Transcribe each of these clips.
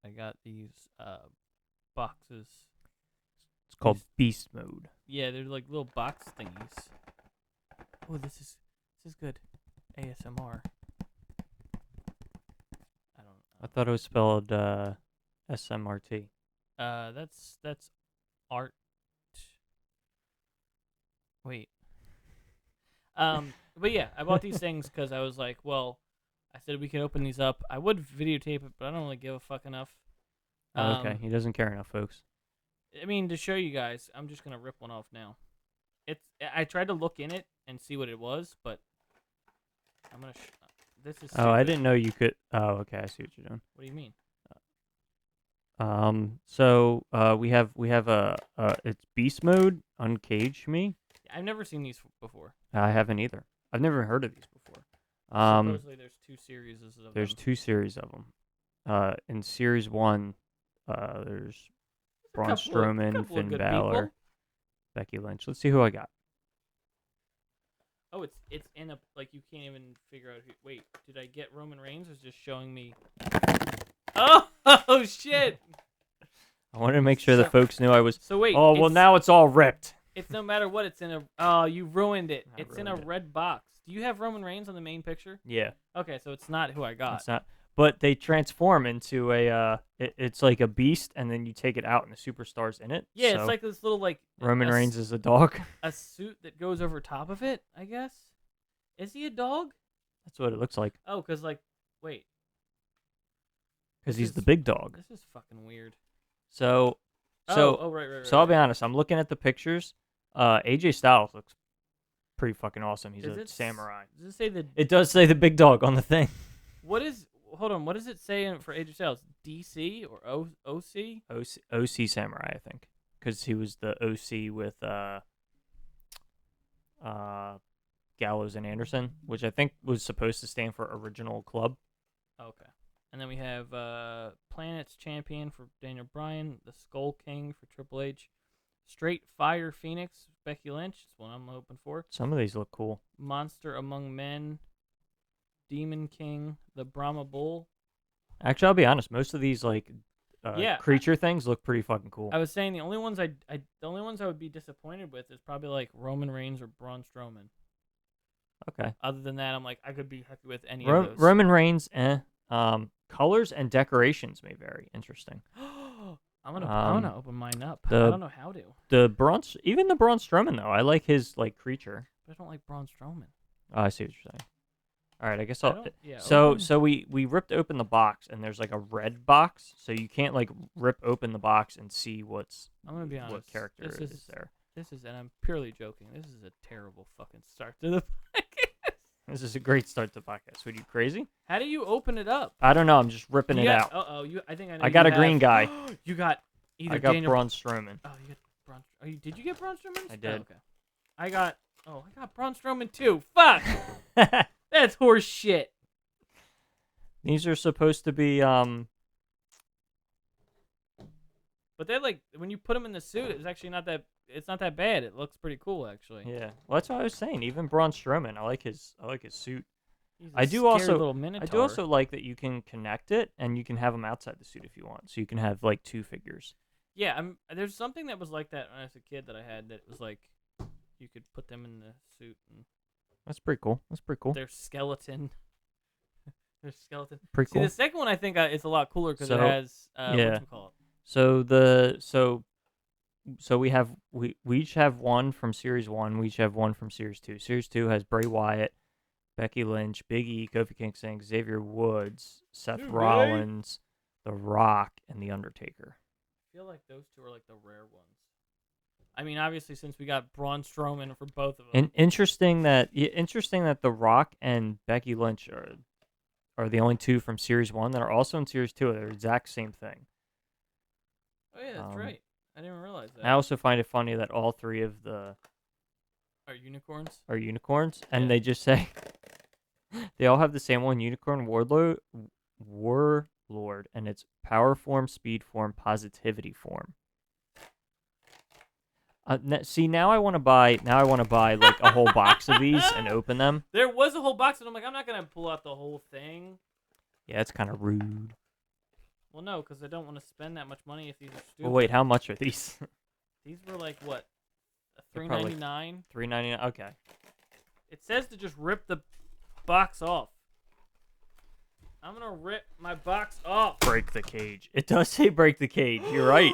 I got these boxes. It's called Beast Mode. Yeah, they're like little box thingies. Oh, this is good. ASMR. I thought it was spelled SMRT. That's art. Wait. But yeah, I bought these things because I was like, well, I said we could open these up. I would videotape it, but I don't really give a fuck enough. Okay, he doesn't care enough, folks. I mean, to show you guys, I'm just gonna rip one off now. I tried to look in it and see what it was, but I'm gonna. This is. Oh, I stupid. didn't know you could. Oh, okay, I see what you're doing. What do you mean? So we have it's Beast Mode, Uncage Me. I've never seen these before. I haven't either. I've never heard of these before. Supposedly, there's two series of them. There's two series of them. In series 1, there's Braun Strowman, Finn Balor, Becky Lynch. Let's see who I got. Oh, it's in a like you can't even figure out who. Wait, did I get Roman Reigns? Or is it just showing me? Oh shit! I wanted to make sure the folks knew I was. So wait. Oh well, now it's all ripped. It's no matter what. It's in a. Oh, you ruined it. It's in a ruined it. red box. Do you have Roman Reigns on the main picture? Yeah. Okay, so it's not who I got. It's not. But they transform into a. It's like a beast, and then you take it out, and the superstar's in it. Yeah, so it's like this little like. Roman Reigns is a dog. A suit that goes over top of it, I guess. Is he a dog? That's what it looks like. Oh, cause like, wait. Because he's the big dog. This is fucking weird. So right. So I'll be honest. I'm looking at the pictures. AJ Styles looks pretty fucking awesome. He's a samurai. Does it say the? It does say the big dog on the thing. What is? Hold on. What does it say for AJ Styles? DC or OC? OC Samurai, I think, because he was the OC with Gallows and Anderson, which I think was supposed to stand for Original Club. Okay. And then we have Planets Champion for Daniel Bryan, the Skull King for Triple H, Straight Fire Phoenix, Becky Lynch. That's one I'm hoping for. Some of these look cool. Monster Among Men, Demon King, the Brahma Bull. Actually, I'll be honest. Most of these creature things look pretty fucking cool. I was saying the only ones I would be disappointed with is probably like Roman Reigns or Braun Strowman. Okay. Other than that, I'm like I could be happy with any of those. Roman Reigns, colors and decorations may vary. Interesting. I'm gonna open mine up. I don't know how to. Even the Braun Strowman though, I like his like creature. But I don't like Braun Strowman. Oh, I see what you're saying. All right, I guess I'll. Yeah, so we ripped open the box and there's like a red box, so you can't like rip open the box and see what's. I'm gonna be honest. What character is there? This is, and I'm purely joking. This is a terrible fucking start to the podcast. This is a great start to the podcast. What are you crazy? How do you open it up? I don't know. I'm just ripping it out. I think I know. I got a green guy. You got either. I got Daniel... Braun Strowman. Oh, you got Braun. Did you get Braun Strowman? I did. Oh, okay. I got Braun Strowman too. Fuck. That's horse shit. These are supposed to be But they're like when you put them in the suit, it's actually not that. It's not that bad. It looks pretty cool actually. Yeah. Well, that's what I was saying. Even Braun Strowman, I like his suit. I do also like that you can connect it and you can have them outside the suit if you want. So you can have like two figures. Yeah, there's something that was like that when I was a kid that I had that was like you could put them in the suit and That's pretty cool. Their skeleton. Pretty cool. See, the second one I think is a lot cooler because it has whatchamacallit. So we each have one from Series 1. We each have one from Series 2. Series 2 has Bray Wyatt, Becky Lynch, Big E, Kofi Kingston, Xavier Woods, Seth Rollins, The Rock, and The Undertaker. I feel like those two are like the rare ones. I mean, obviously, since we got Braun Strowman for both of them. And interesting that The Rock and Becky Lynch are the only two from Series 1 that are also in Series 2. They're the exact same thing. Oh, yeah, that's right. I didn't realize that. I also find it funny that all three of the are unicorns. And they just say they all have the same one: Unicorn Warlord, and it's Power Form, Speed Form, Positivity Form. See, now I want to buy like a whole box of these and open them. There was a whole box, and I'm like, I'm not gonna pull out the whole thing. Yeah, it's kind of rude. Well, no, because I don't want to spend that much money if these are stupid. Well, wait, how much are these? These were like what? They're probably $3.99. $3.99. Okay. It says to just rip the box off. I'm gonna rip my box off. Break the cage. It does say break the cage. You're right.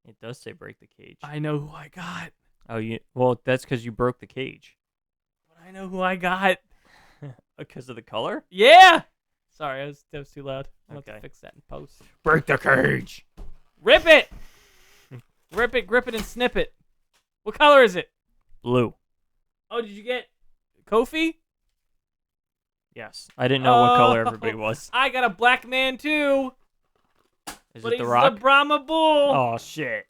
It does say break the cage. I know who I got. Oh, well, that's because you broke the cage. But I know who I got. Because of the color? Yeah. Sorry, that was too loud. I'll have to Okay. fix that in post. Break the cage. Rip it. Rip it, grip it, and snip it. What color is it? Blue. Oh, did you get Kofi? Yes. I didn't know what color everybody was. I got a black man too. Is But it the he's Rock? the Brahma Bull. Oh shit.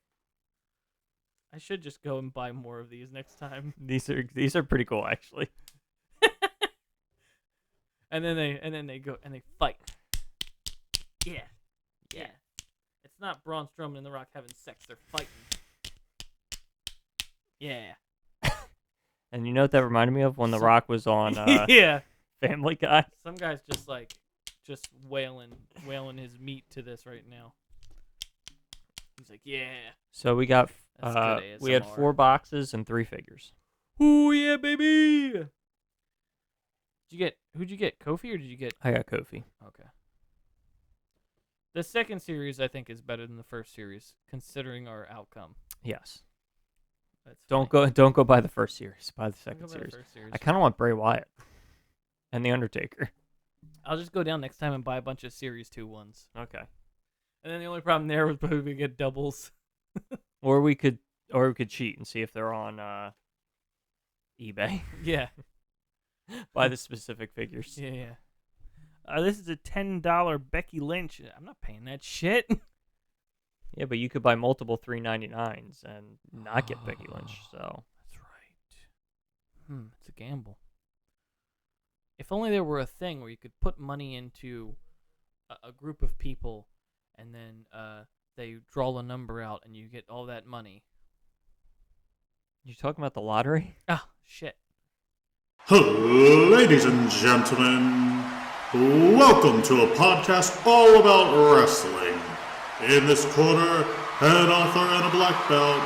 I should just go and buy more of these next time. These are pretty cool actually. And then they go and they fight. Yeah. Yeah. It's not Braun Strowman and The Rock having sex, they're fighting. Yeah. And you know what that reminded me of when The Rock was on yeah. Family Guy? Some guy's just wailing his meat to this right now. He's like, yeah. So we got That's good we had ASMR. 4 boxes and 3 figures. Ooh yeah, baby. Who'd you get? Kofi or did you get? I got Kofi. Okay. The second series I think is better than the first series, considering our outcome. Yes. That's Don't funny. go buy the first series. Buy the I'll second go by the series. first series. I kind of want Bray Wyatt and the Undertaker. I'll just go down next time and buy a bunch of Series 2 ones. Okay. And then the only problem there was probably we get doubles. Or we could cheat and see if they're on eBay. Yeah. Buy the specific figures. Yeah. This is a $10 Becky Lynch. I'm not paying that shit. Yeah, but you could buy multiple $3.99s and not get Becky Lynch. So That's right. It's a gamble. If only there were a thing where you could put money into a group of people, and then they draw a number out, and you get all that money. you talking about the lottery? Ah, shit. Ladies and gentlemen, welcome to a podcast all about wrestling. In this corner, an author and a black belt,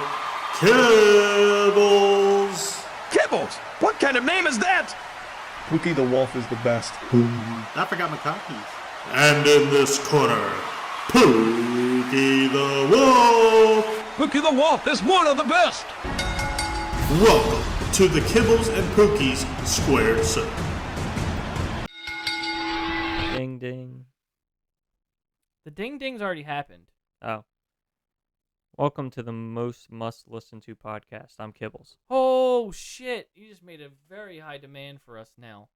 Kibbles. Kibbles? What kind of name is that? Pookie the Wolf is the best. I forgot my copies. And in this corner, Pookie the Wolf. Pookie the Wolf is one of the best. Welcome to the Kibbles and Pookies Squared Circle. Ding ding. The ding ding's already happened. Oh. Welcome to the most must listen to podcast. I'm Kibbles. Oh, shit. You just made a very high demand for us now.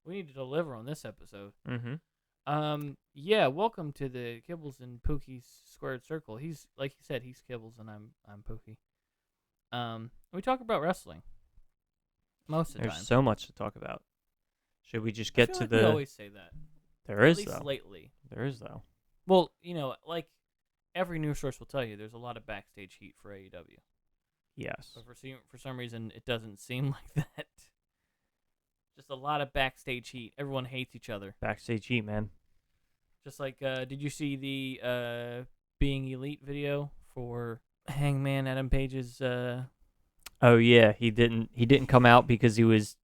We need to deliver on this episode. Mm-hmm. Yeah, welcome to the Kibbles and Pookie's Squared Circle. He's, like he said, he's Kibbles and I'm Pookie. We talk about wrestling. Most of the There's time. so much to talk about. Should we just I get feel to like the? we always say that. There At is least though. lately. There is though. Well, like every news source will tell you, there's a lot of backstage heat for AEW. Yes. But for some reason, it doesn't seem like that. Just a lot of backstage heat. Everyone hates each other. Backstage heat, man. Just like, did you see the Being Elite video for Hangman Adam Page's? Oh yeah, he didn't come out because he was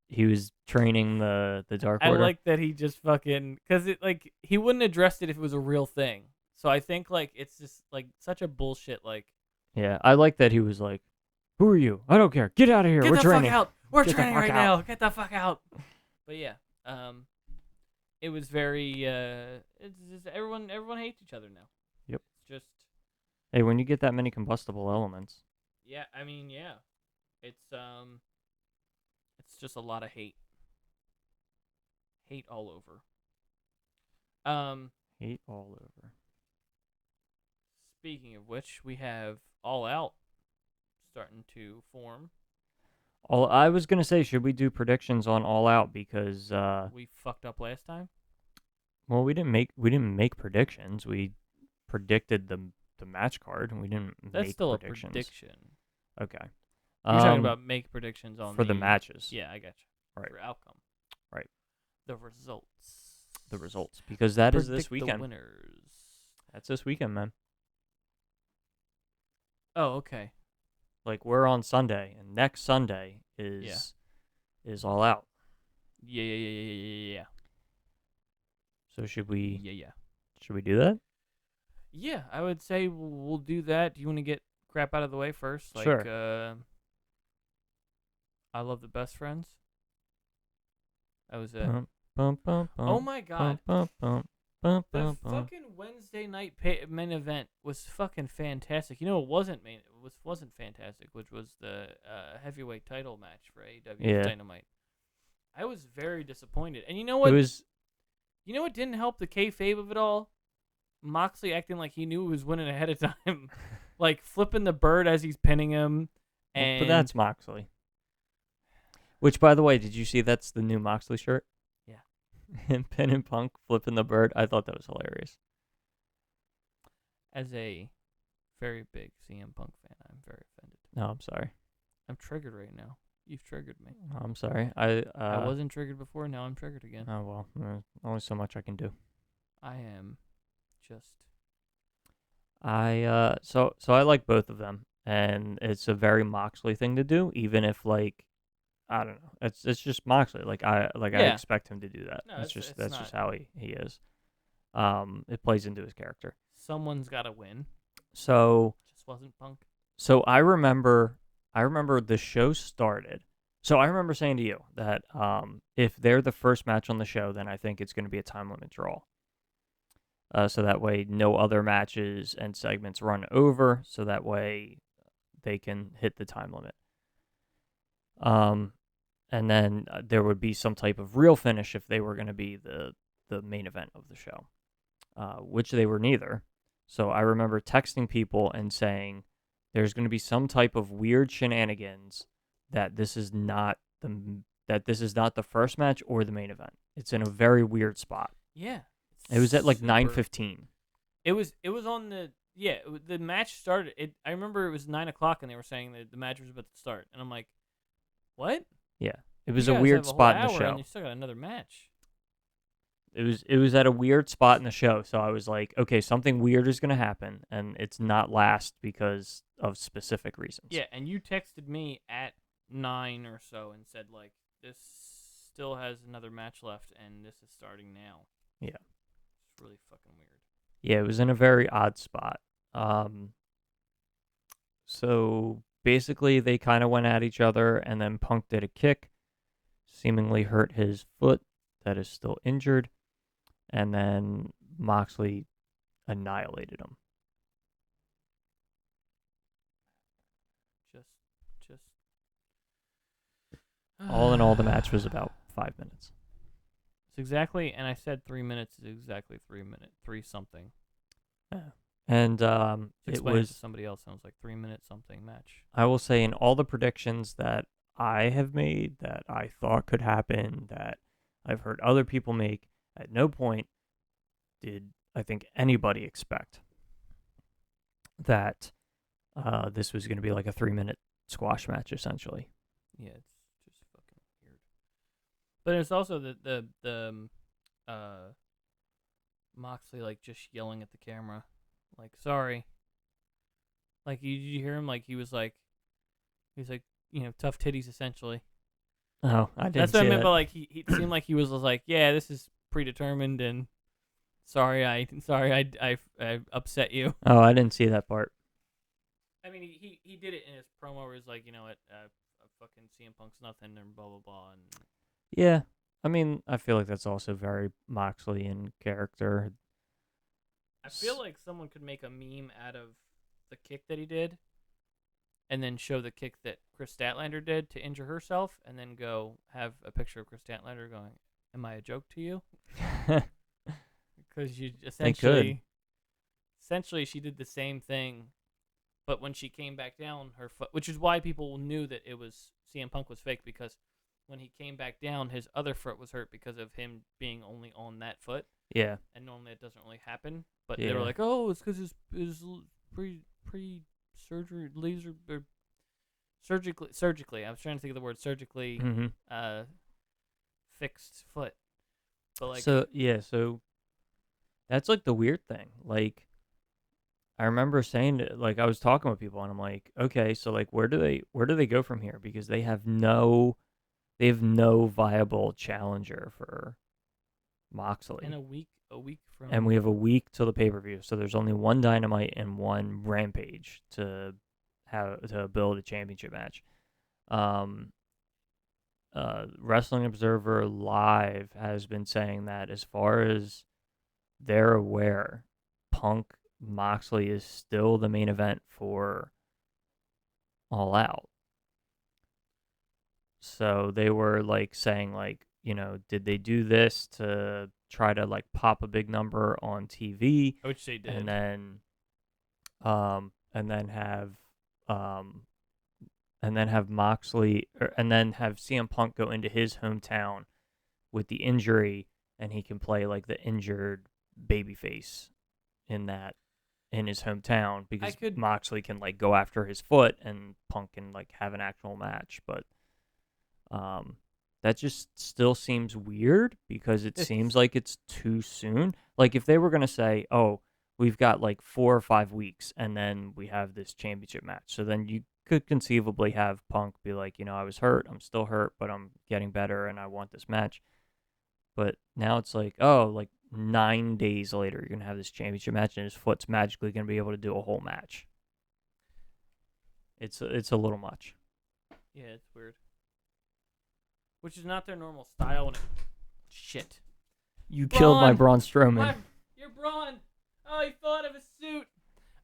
training the Dark I Order. like that he just fucking, because it like he wouldn't address it if it was a real thing. So I think like it's just like such a bullshit. Like, Yeah, I like that he was like, "Who are you? I don't care. Get out of here. get We're the training." fuck out. We're Get the training fuck right out. now. Get the fuck out. But yeah, it was very it's just everyone hates each other now. Yep. It's just Hey, when you get that many combustible elements, yeah. I mean yeah, it's just a lot of hate. Hate all over. hate all over. Speaking of which, we have All Out starting to form. I was gonna say, should we do predictions on All Out because We fucked up last time. well, we didn't make predictions. We predicted the match card, and we didn't That's make still predictions. a prediction. Okay. You're talking about make predictions on for the matches. Yeah, I got you. Right. For outcome. Right. The results. the results because that is this Predict the weekend. winners. That's this weekend, man. Oh, okay. Like we're on Sunday, and next Sunday is All Out. Yeah. So should we Yeah. do that? Yeah, I would say we'll do that. Do you want to get crap out of the way first? Like, Sure. I love the best friends. That was it. Bum, bum, bum, bum, Oh my god. bum, bum, bum, The bum, bum. fucking Wednesday night main event was fucking fantastic. You know what wasn't fantastic, which was the heavyweight title match for AEW Yeah. Dynamite. I was very disappointed. And you know It what? was You know what didn't help the kayfabe of it all? Moxley acting like he knew he was winning ahead of time, like flipping the bird as he's pinning him. And but that's Moxley. Which, by the way, did you see that's the new Moxley shirt? Yeah. Him pinning Punk, flipping the bird. I thought that was hilarious. As a very big CM Punk fan, I'm very offended. No, I'm sorry. I'm triggered right now. You've triggered me. I'm sorry. I wasn't triggered before. Now I'm triggered again. Oh well, only so much I can do. I am just. So I like both of them, and it's a very Moxley thing to do. Even if like, I don't know, it's just Moxley. Like I Yeah. expect him to do that. No, that's it's just not. how he is. It plays into his character. Someone's got to win. So Just wasn't Punk. So I remember the show started. So I remember saying to you that if they're the first match on the show, then I think it's going to be a time limit draw. So that way no other matches and segments run over. So that way they can hit the time limit. And then there would be some type of real finish if they were going to be the main event of the show, which they were neither. So I remember texting people and saying, there's going to be some type of weird shenanigans that this is not the first match or the main event. It's in a very weird spot. Yeah. It was at like Super- 9:15. It was on the the match started. I remember it was 9:00 and they were saying that the match was about to start, and I'm like, what? Yeah, it was You a guys weird have a whole spot in the hour show. And you still got another match. It was at a weird spot in the show, so I was like, okay, something weird is going to happen, and it's not last because of specific reasons. Yeah, and you texted me at 9 or so and said like, this still has another match left, and this is starting now. Yeah. It's really fucking weird. Yeah, it was in a very odd spot. So basically they kind of went at each other, and then Punk did a kick, seemingly hurt his foot that is still injured, and then Moxley annihilated him. Just. All in all, the match was about 5 minutes. It's exactly, and I said 3 minutes is exactly 3 minutes, 3 something. And To it explain it was, to somebody else, sounds like 3 minute something match. I will say, in all the predictions that I have made that I thought could happen, that I've heard other people make, at no point did I think anybody expect that this was going to be like a 3 minute squash match, essentially. Yeah, it's just fucking weird. But it's also the Moxley like just yelling at the camera, like sorry. Like did you hear him? Like he's like, tough titties essentially. Oh, I didn't That's see what I meant. that. But like he seemed like he was like, yeah, this is predetermined, and sorry I upset you. Oh, I didn't see that part. I mean, he did it in his promo where he's like, fucking CM Punk's nothing and blah blah blah. And Yeah, I mean, I feel like that's also very Moxley in character. I feel like someone could make a meme out of the kick that he did, and then show the kick that Chris Statlander did to injure herself, and then go have a picture of Chris Statlander going, "Am I a joke to you?" Because you essentially she did the same thing, but when she came back down, her foot, which is why people knew that it was CM Punk was fake, because when he came back down, his other foot was hurt because of him being only on that foot. Yeah. And normally it doesn't really happen. But they were Yeah. like, oh, it's because his pre-surgery laser or surgically. I was trying to think of the word surgically Mm-hmm. fixed foot. But like, so that's like the weird thing. Like I remember saying like I was talking with people and I'm like, okay, so like where do they go from here? Because they have no viable challenger for in Moxley. a week And from we have a week till the pay-per-view. So there's only one Dynamite and one Rampage to build a championship match. Um Wrestling Observer Live has been saying that as far as they're aware, Punk Moxley is still the main event for All Out. So they were like saying like, did they do this to try to like pop a big number on TV which they did. and then um have Moxley and then have CM Punk go into his hometown with the injury and he can play like the injured babyface in his hometown because could- Moxley can like go after his foot and Punk can like have an actual match, but that just still seems weird because it seems like it's too soon. Like if they were gonna say, "Oh, we've got like 4 or 5 weeks, and then we have this championship match," so then you could conceivably have Punk be like, I was hurt, I'm still hurt, but I'm getting better, and I want this match. But now it's like, oh, like 9 days later, you're gonna have this championship match, and his foot's magically gonna be able to do a whole match. It's a little much. Yeah, it's weird. Which is not their normal style. Shit. You killed my Braun Strowman. You're Braun. Oh, he fell out of his suit.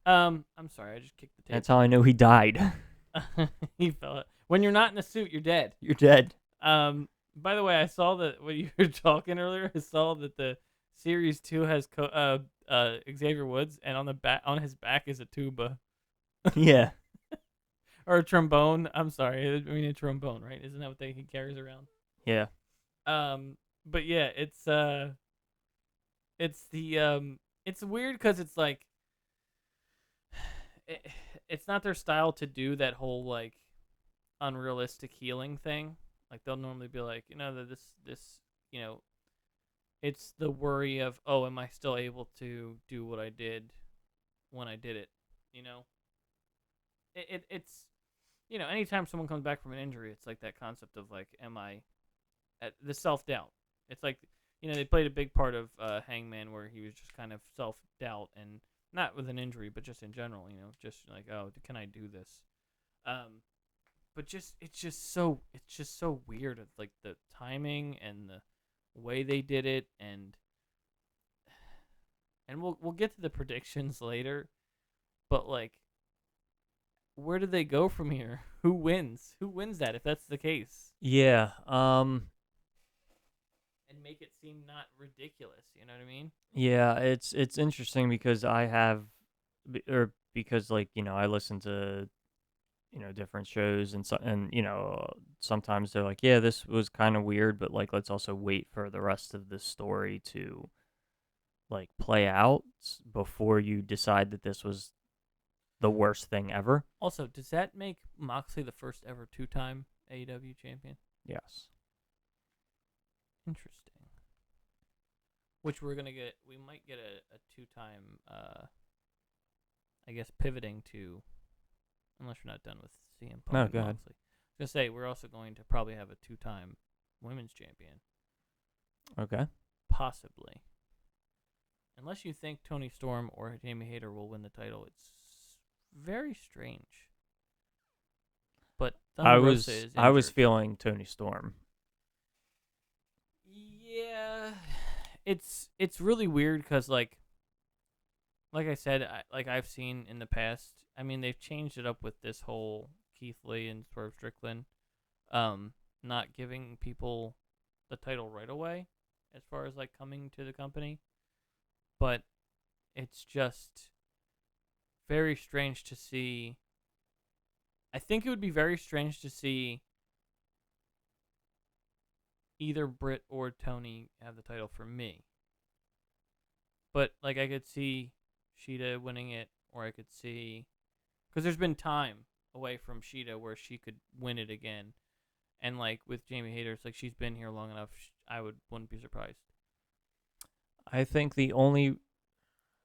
I'm sorry. I just kicked the table. That's how I know he died. He fell. When you're not in a suit, you're dead. You're dead. By the way, I saw that when you were talking earlier. I saw that the Series 2 has Xavier Woods, and on his back is a tuba. Yeah. Or a trombone. I'm sorry. I mean a trombone, right? Isn't that what he carries around? Yeah. But yeah, it's weird because it's like it's not their style to do that whole like unrealistic healing thing. Like they'll normally be like, this, it's the worry of, oh, am I still able to do what I did when I did it? It's anytime someone comes back from an injury, it's like that concept of like, am I at the self-doubt. It's like, they played a big part of Hangman where he was just kind of self-doubt, and not with an injury, but just in general, just like, oh, can I do this? But it's just so weird, like the timing and the way they did it, and we'll get to the predictions later, but like, where do they go from here? Who wins? Who wins that if that's the case? Yeah. And make it seem not ridiculous. You know what I mean? Yeah, it's interesting because because like, I listen to different shows and sometimes they're like, yeah, this was kind of weird, but like let's also wait for the rest of the story to like play out before you decide that this was the worst thing ever. Also, does that make Moxley the first ever 2-time AEW champion? Yes. Interesting. Which we might get a 2-time, I guess, pivoting to, unless you're not done with CM Punk. No, and go ahead. Moxley. I was going to say, we're also going to probably have a 2-time women's champion. Okay. Possibly. Unless you think Toni Storm or Jamie Hayter will win the title, it's very strange. But Thunder Rosa is I was injured. feeling Toni Storm. Yeah, it's really weird because like I said, I've seen in the past. I mean, they've changed it up with this whole Keith Lee and Swerve Strickland, not giving people the title right away, as far as like coming to the company. But it's just very strange to see. I think it would be very strange to see either Britt or Tony have the title for me. But like I could see Sheeta winning it, or I could see, because there's been time away from Sheeta where she could win it again, and like with Jamie Hayter, it's like she's been here long enough. I wouldn't be surprised. I think the only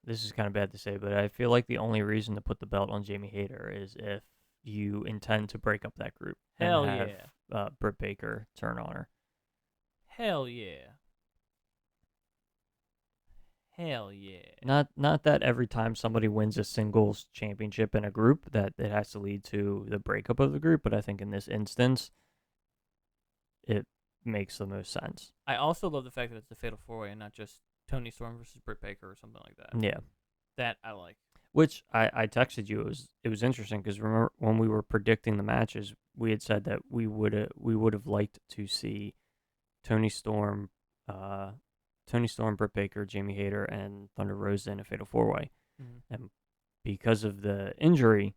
this is kind of bad to say, but I feel like the only reason to put the belt on Jamie Hayter is if you intend to break up that group Hell and have yeah. Britt Baker turn on her. Hell yeah. Hell yeah. Not that every time somebody wins a singles championship in a group that it has to lead to the breakup of the group, but I think in this instance, it makes the most sense. I also love the fact that it's a fatal 4-way and not just Tony Storm versus Britt Baker or something like that. Yeah. That I like. Which I texted you. It was interesting because remember when we were predicting the matches, we had said that we would have liked to see Tony Storm, Britt Baker, Jamie Hayter, and Thunder Rosa in a fatal 4-way, and because of the injury,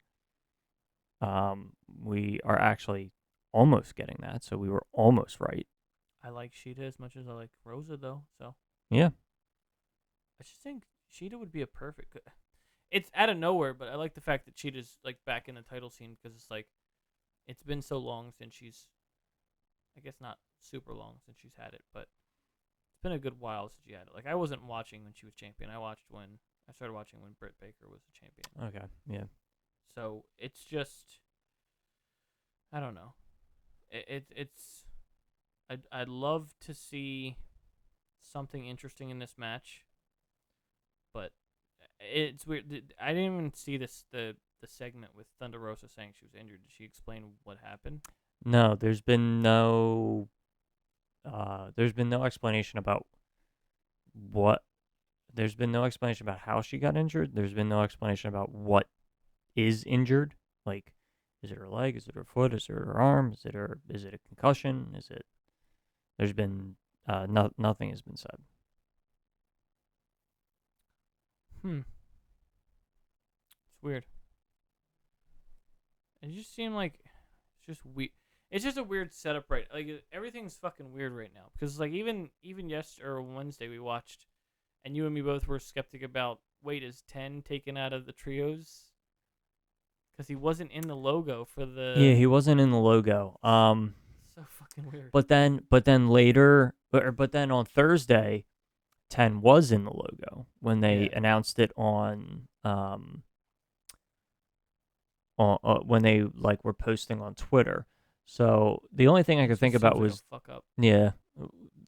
we are actually almost getting that. So we were almost right. I like Sheeta as much as I like Rosa, though. So Yeah. I just think Sheeta would be a perfect. It's out of nowhere, but I like the fact that Sheeta's like back in the title scene because it's like it's been so long since she's. I guess not super long since she's had it, but it's been a good while since she had it. Like I wasn't watching when she was champion. I started watching when Britt Baker was the champion. Okay. Yeah. So it's just, I don't know. It's I'd love to see something interesting in this match, but it's weird. I didn't even see the segment with Thunder Rosa saying she was injured. Did she explain what happened? No, there's been no explanation about what. There's been no explanation about how she got injured. There's been no explanation about what is injured. Like, is it her leg? Is it her foot? Is it her arm? Is it a concussion? Is it? There's been nothing has been said. It's weird. It just seemed like it's just weird. It's just a weird setup, right? Like everything's fucking weird right now because like even yesterday or Wednesday we watched, and you and me both were skeptic about. Wait, is 10 taken out of the trios? Because he wasn't in the logo for the. Yeah, he wasn't in the logo. So fucking weird. But then on Thursday, 10 was in the logo when they announced it on when they like were posting on Twitter. So the only thing I could think about was fuck up. Yeah,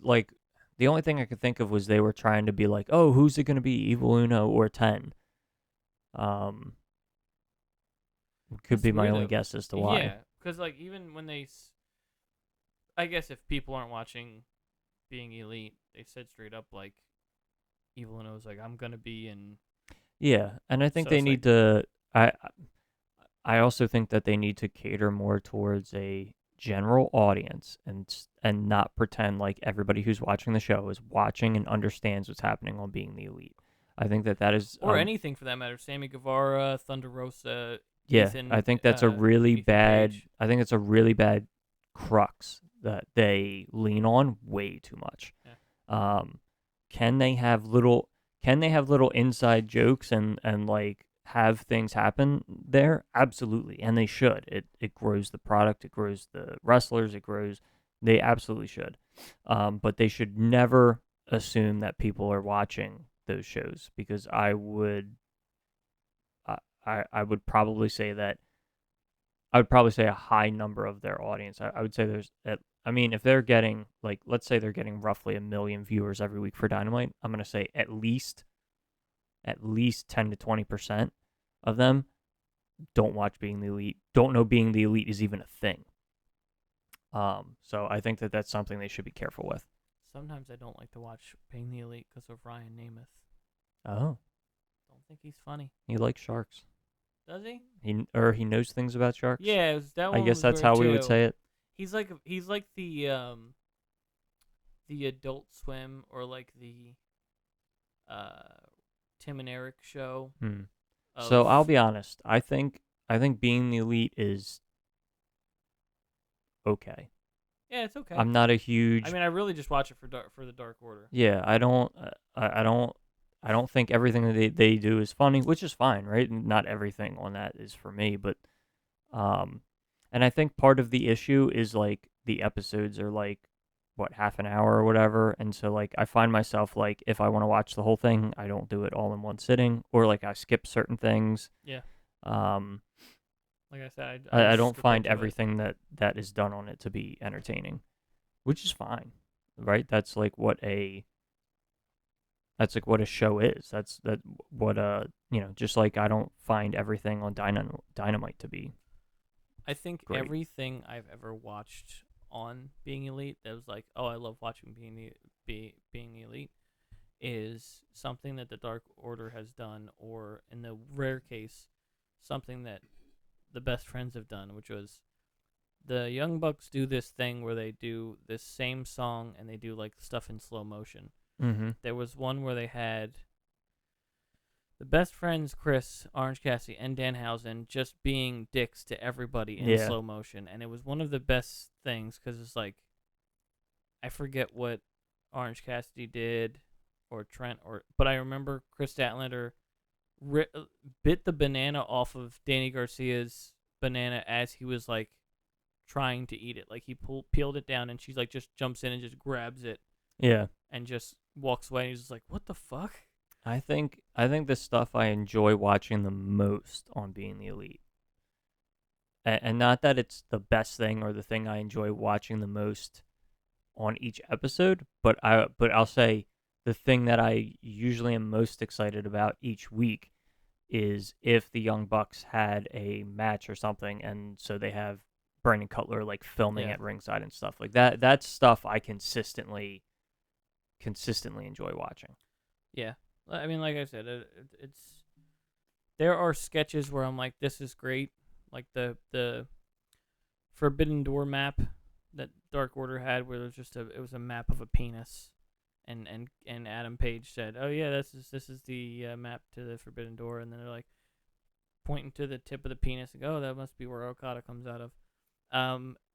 like the only thing I could think of was they were trying to be like, oh, who's it going to be, Evil Uno or 10? Could That's be my weird, only though. guess as to why. Yeah, because like even when I guess if people aren't watching Being Elite, they said straight up like Evil Uno's like I'm gonna be in. Yeah, and I think So they it's need to. I also think that they need to cater more towards a general audience and not pretend like everybody who's watching the show is watching and understands what's happening on Being the Elite. I think that is Or anything for that matter. Sammy Guevara, Thunder Rosa, yeah. Ethan, I think that's a really Ethan bad. Page. I think it's a really bad crux that they lean on way too much. Yeah. Can they have little inside jokes and like have things happen there? Absolutely, and they should. It grows the product, it grows the wrestlers, they absolutely should. But they should never assume that people are watching those shows, because I would probably say that a high number of their audience. I would say there's if they're getting, like, let's say they're getting roughly 1 million viewers every week for Dynamite, I'm going to say at least 10 to 20% of them don't watch Being the Elite, don't know Being the Elite is even a thing. So I think that that's something they should be careful with. Sometimes I don't like to watch Being the Elite because of Ryan Namath. Oh. Don't think he's funny. He likes sharks. Does he? He knows things about sharks? Yeah, that one I guess was that's weird, how we would too. say it. He's like the Adult Swim or like the Tim and Eric show. So I'll be honest. I think Being the Elite is okay. Yeah, it's okay. I'm not a huge. I really just watch it for the Dark Order. Yeah, I don't think everything that they do is funny, which is fine, right? Not everything on that is for me, but and I think part of the issue is like the episodes are like half an hour or whatever, and so like I find myself like if I want to watch the whole thing, I don't do it all in one sitting, or like I skip certain things. Yeah. Um, Like I said, I don't skip right find to it. everything that is done on it to be entertaining, which is fine, right? That's like what a show is. That's what just like I don't find everything on Dynamite to be I think great. everything I've ever watched on Being Elite that was like, oh, I love watching Being Elite, is something that the Dark Order has done, or in the rare case, something that the Best Friends have done, which was the Young Bucks do this thing where they do this same song and they do like stuff in slow motion. Mm-hmm. There was one where they had the Best Friends, Chris, Orange Cassidy, and Danhausen just being dicks to everybody in Yeah. slow motion. And it was one of the best things because it's like, I forget what Orange Cassidy did or Trent, but I remember Chris Statlander bit the banana off of Danny Garcia's banana as he was like trying to eat it. Like he peeled it down and she's like just jumps in and just grabs it Yeah. and just walks away. And he's just like, what the fuck? I think the stuff I enjoy watching the most on Being the Elite, and not that it's the best thing or the thing I enjoy watching the most on each episode, but I'll say the thing that I usually am most excited about each week is if the Young Bucks had a match or something, and so they have Brandon Cutler like filming at ringside and stuff like that. That's stuff I consistently enjoy watching. Yeah. I mean, like I said, it's there are sketches where I'm like, this is great. Like the Forbidden Door map that Dark Order had, where it was a map of a penis, and Adam Page said, "Oh yeah, this is the map to the Forbidden Door," and then they're like pointing to the tip of the penis and go, "Oh, that must be where Okada comes out of."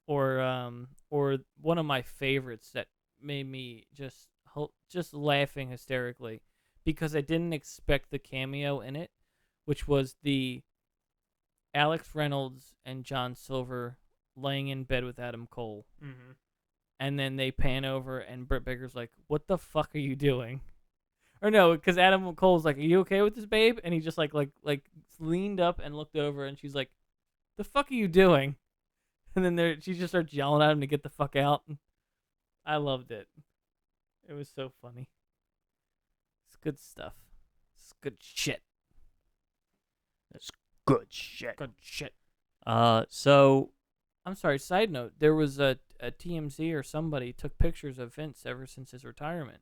Or one of my favorites that made me just laughing hysterically because I didn't expect the cameo in it, which was the Alex Reynolds and John Silver laying in bed with Adam Cole. Mm-hmm. And then they pan over and Britt Baker's like, what the fuck are you doing? Or no, because Adam Cole's like, are you okay with this, babe? And he just like leaned up and looked over and she's like, the fuck are you doing? And then she just starts yelling at him to get the fuck out. I loved it. It was so funny. It's good stuff. It's good shit. That's good shit. Good shit. So I'm sorry, side note, there was a TMZ or somebody took pictures of Vince ever since his retirement.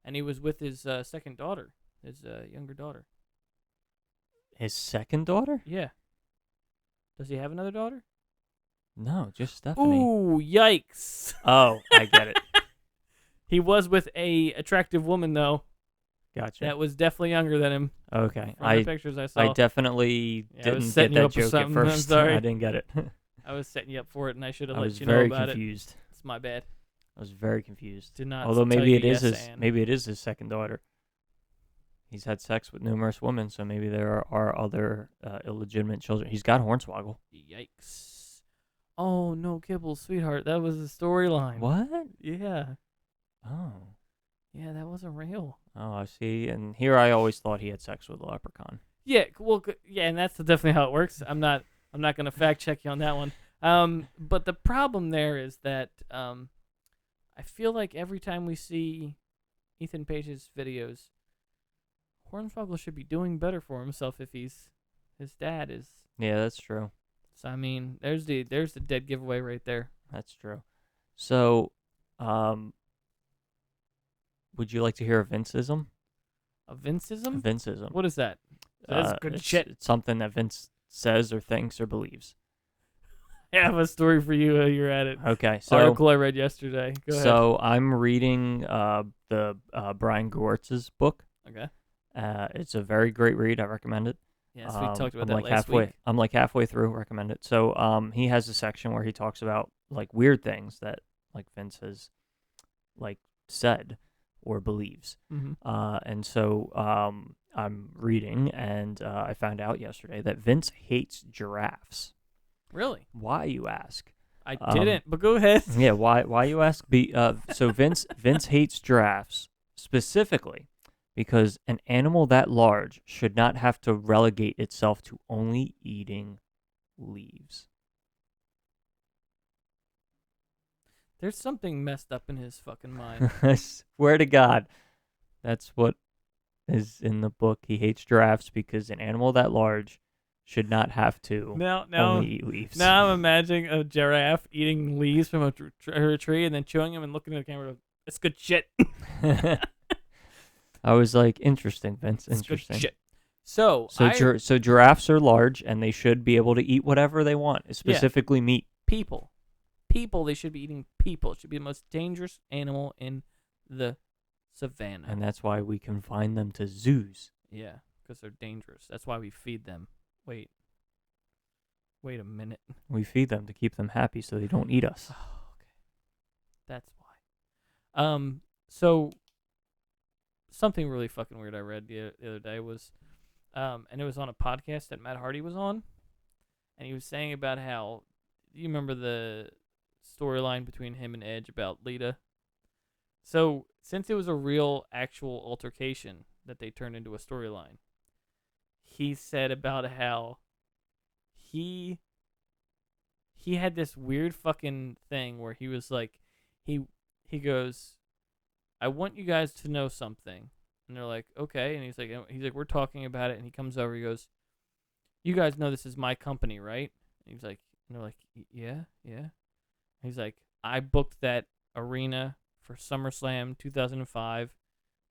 And he was with his second daughter, his younger daughter. his second daughter? Yeah. Does he have another daughter? No, just Stephanie. Ooh, yikes. Oh, I get it. He was with a attractive woman, though. Gotcha. That was definitely younger than him. Okay. From the pictures I saw. I definitely I was didn't setting get you that up for joke at something. I'm first. sorry. I didn't get it. I was setting you up for it, and I should have I let was you know very about confused. it. It's my bad. I was very confused. Did not. Although tell maybe you it is yes, Ann. maybe it is his second daughter. He's had sex with numerous women, so maybe there are other illegitimate children. He's got Hornswoggle. Yikes. Oh, no, Kibble, sweetheart. That was the storyline. What? Yeah. Oh. Yeah, that wasn't real. Oh, I see. And here I always thought he had sex with a leprechaun. Yeah, well, yeah, and that's definitely how it works. I'm not going to fact check you on that one. But the problem there is that I feel like every time we see Ethan Page's videos, Hornswoggle should be doing better for himself if his dad is. Yeah, that's true. So I mean, there's the dead giveaway right there. That's true. So, would you like to hear a Vinceism? A Vinceism? A Vinceism. What is that? That's good shit. It's something that Vince says or thinks or believes. I have a story for you while you're at it. Okay, so Article I read yesterday. Go ahead. So I'm reading the Brian Gewirtz's book. Okay. It's a very great read. I recommend it. Yes, we talked about I'm that like last halfway. week. I'm like halfway through. Recommend it. So he has a section where he talks about like weird things that like Vince has like said or believes. Mm-hmm. And so I'm reading, and I found out yesterday that Vince hates giraffes. Really? Why, you ask? I didn't, but go ahead. Yeah, why you ask? So Vince hates giraffes specifically because an animal that large should not have to relegate itself to only eating leaves. There's something messed up in his fucking mind. I swear to God, that's what is in the book. He hates giraffes because an animal that large should not have to Now, only eat leaves. now I'm imagining a giraffe eating leaves from a tree and then chewing them and looking at the camera. It's good shit. I was like, interesting, Vince. It's good Interesting. shit. So Giraffes are large and they should be able to eat whatever they want, specifically meat. people, they should be eating people. It should be the most dangerous animal in the savannah. And that's why we confine them to zoos. Yeah, because they're dangerous. That's why we feed them. Wait a minute. We feed them to keep them happy so they don't eat us. Oh, okay. That's why. So something really fucking weird I read the other day was, and it was on a podcast that Matt Hardy was on, and he was saying about how, you remember the storyline between him and Edge about Lita? So since it was a real actual altercation that they turned into a storyline, he said about how he had this weird fucking thing where he was like, he goes, I want you guys to know something. And they're like, okay. And he's like, we're talking about it. And he comes over, he goes, you guys know this is my company, right? And he's like, and they're like, yeah. And he's like, I booked that arena for SummerSlam 2005.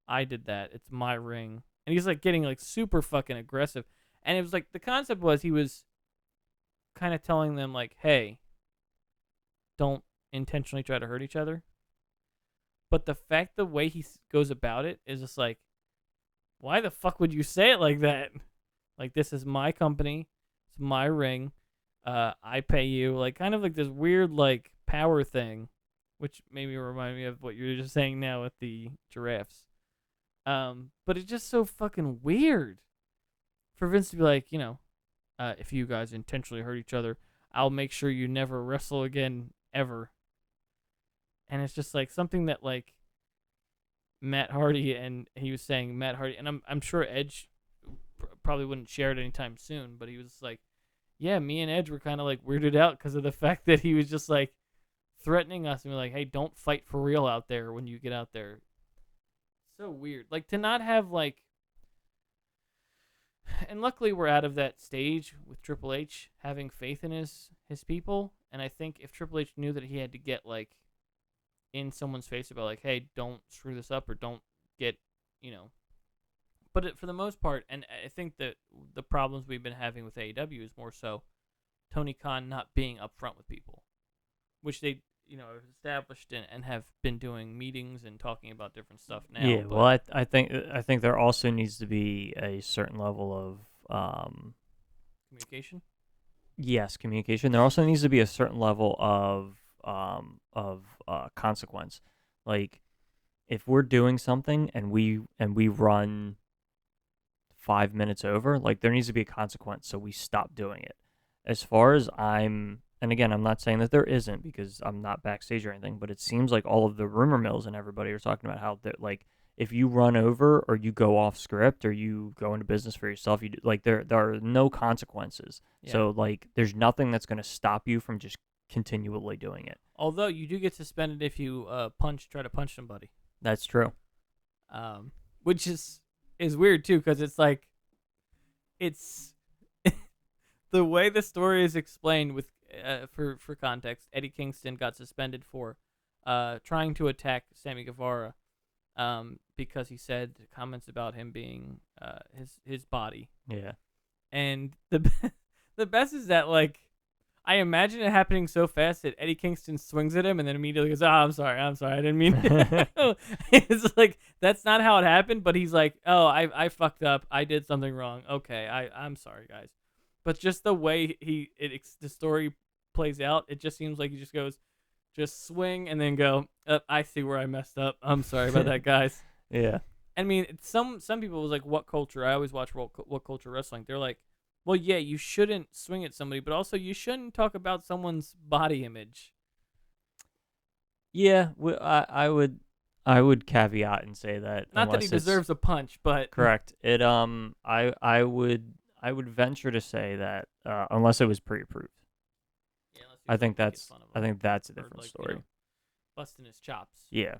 I did that. It's my ring. And he's like getting like super fucking aggressive. And it was like, the concept was he was kind of telling them like, hey, don't intentionally try to hurt each other. But the way he goes about it is just like, why the fuck would you say it like that? Like, this is my company. It's my ring. I pay you. Like, kind of like this weird, like, power thing, which maybe remind me of what you were just saying now with the giraffes. But it's just so fucking weird for Vince to be like, if you guys intentionally hurt each other, I'll make sure you never wrestle again, ever. And it's just like something that like Matt Hardy, and he was saying Matt Hardy, and I'm sure Edge probably wouldn't share it anytime soon, but he was like, yeah, me and Edge were kind of like weirded out because of the fact that he was just like threatening us and be like, hey, don't fight for real out there when you get out there. So weird. Like, to not have like, and luckily we're out of that stage with Triple H having faith in his people, and I think if Triple H knew that he had to get like in someone's face about like, hey, don't screw this up or don't get, but for the most part, and I think that the problems we've been having with AEW is more so Tony Khan not being upfront with people, which they have established and have been doing meetings and talking about different stuff now. Yeah, well, I think there also needs to be a certain level of communication. Yes, communication. There also needs to be a certain level of consequence. Like, if we're doing something and we run 5 minutes over, like, there needs to be a consequence, so we stop doing it. As far as and again, I'm not saying that there isn't because I'm not backstage or anything, but it seems like all of the rumor mills and everybody are talking about how that, like, if you run over or you go off script or you go into business for yourself, there are no consequences. Yeah. So like, there's nothing that's going to stop you from just continually doing it. Although you do get suspended if you try to punch somebody. That's true. Which is weird too, because it's like, it's the way the story is explained with for context. Eddie Kingston got suspended for trying to attack Sammy Guevara because he said comments about him being his body. Yeah. And the best is that, like, I imagine it happening so fast that Eddie Kingston swings at him and then immediately goes, I'm sorry, I didn't mean it. It's like, that's not how it happened, but he's like, oh, I fucked up. I did something wrong. Okay, I'm sorry, guys. But just the way the story plays out, it just seems like he just goes, just swing and then go, I see where I messed up. I'm sorry about that, guys. Yeah. I mean, some people was like, what culture? I always watch What Culture Wrestling. They're like, Well, yeah, you shouldn't swing at somebody, but also you shouldn't talk about someone's body image. Yeah, I would caveat and say that Not that he unless it's deserves a punch, but correct, I would venture to say that unless it was pre-approved, yeah, unless he was, like, making fun of I him think that's a or, different like, story. busting his chops. Yeah,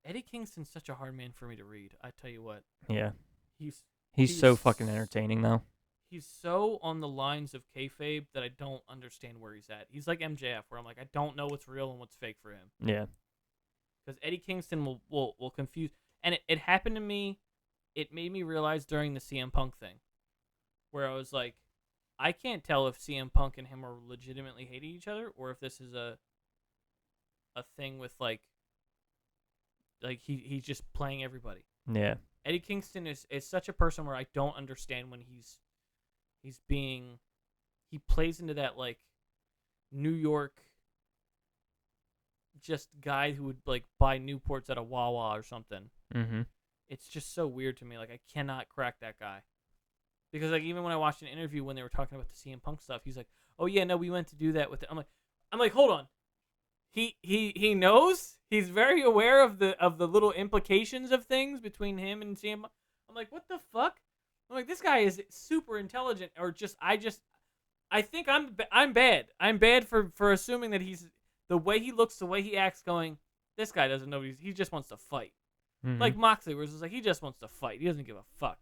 Eddie Kingston's such a hard man for me to read. I tell you what, yeah, he's he's so he's fucking entertaining though. he's so on the lines of kayfabe that I don't understand where he's at. He's like MJF, where I'm like, I don't know what's real and what's fake for him. Yeah, Because Eddie Kingston will confuse. And it happened to me. It made me realize during the CM Punk thing, where I was like, I can't tell if CM Punk and him are legitimately hating each other, or if this is a thing with like he's just playing everybody. yeah, Eddie Kingston is such a person where I don't understand when he's being, he plays into that like New York just guy who would like buy Newports at a Wawa or something. mm-hmm. It's just so weird to me. Like I cannot crack that guy. Because like even when I watched an interview when they were talking about the CM Punk stuff, he's like, "Oh yeah, no, we went to do that with it." I'm like, hold on. He knows. He's very aware of the little implications of things between him and CM Punk. I'm like, what the fuck? I'm like, this guy is super intelligent, or I think I'm bad. I'm bad for assuming that he's, the way he looks, the way he acts, going, this guy doesn't know. He just wants to fight. Mm-hmm. Like Moxley, where it's just like he just wants to fight. He doesn't give a fuck.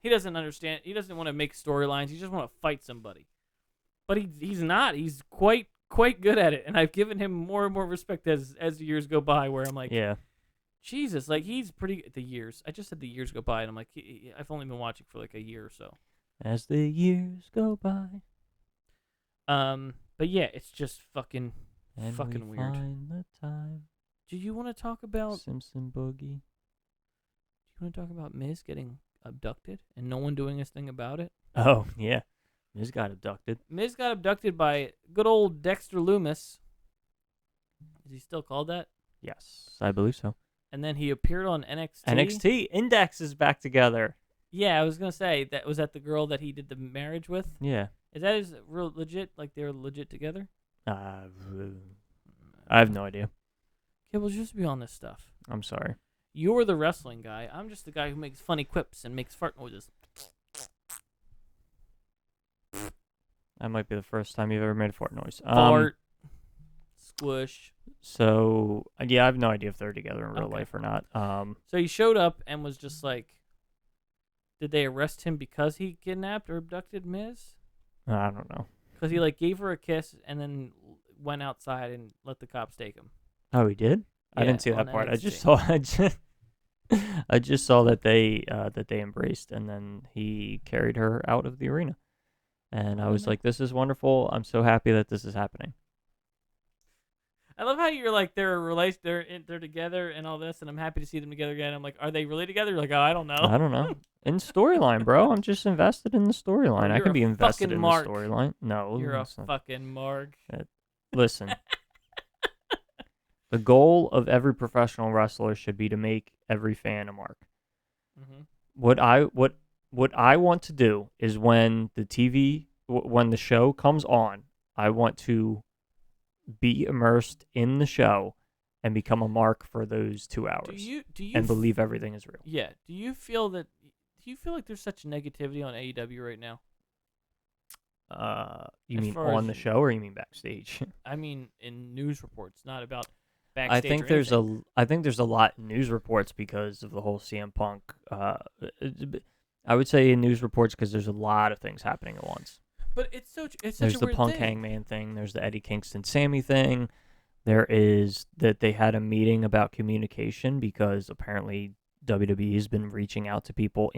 He doesn't understand. He doesn't want to make storylines. He just want to fight somebody. But he's not. He's quite good at it, and I've given him more and more respect as the years go by. Where I'm like, Yeah, Jesus, like he's pretty. The years. I just said the years go by, and I'm like, I've only been watching for like a year or so. as the years go by, But yeah, it's just fucking and fucking we weird. find the time. Do you want to talk about? Simpson Boogie. Do you want to talk about Miz getting abducted and no one doing his thing about it? Oh yeah, Miz got abducted. Miz got abducted by good old Dexter Loomis. Is he still called that? Yes, I believe so. And then he appeared on NXT. NXT Index is back together. Yeah, I was gonna say that was that the girl that he did the marriage with. Yeah. Is that his real legit? Like they were legit together? I have no idea. Okay, we'll just be on this stuff. I'm sorry. You're the wrestling guy. I'm just the guy who makes funny quips and makes fart noises. That might be the first time you've ever made a fart noise. Fart. Squish. So yeah, I have no idea if they're together in real Okay. life or not. So he showed up and was just like, did they arrest him because he kidnapped or abducted Miz? I don't know. Because he like gave her a kiss and then went outside and let the cops take him. Oh, he did? I Yeah, didn't see on that part. I just NXT. saw I just saw that they embraced, and then he carried her out of the arena. And I Oh, was nice. like, this is wonderful. I'm so happy that this is happening. I love how you're like they're together and all this, and I'm happy to see them together again. I'm like, are they really together? You're like, oh, I don't know. I don't know. In storyline, bro. I'm just invested in the storyline. I You're can a be invested fucking in mark. the storyline. No, You're a listen. fucking marg. Listen. The goal of every professional wrestler should be to make every fan a mark. Mm-hmm. What I want to do is when when the show comes on, I want to be immersed in the show and become a mark for those 2 hours. Do you and believe everything is real. Yeah. Do you feel like there's such negativity on AEW right now? You As mean far on as- the show or you mean backstage? I mean, in news reports, not about I backstage. think or there's anything. I think there's a lot in news reports because of the whole CM Punk. I would say in news reports because there's a lot of things happening at once. But it's such There's a the weird Punk thing. Hangman thing. There's the Eddie Kingston Sammy thing. There is that they had a meeting about communication because apparently WWE has been reaching out to people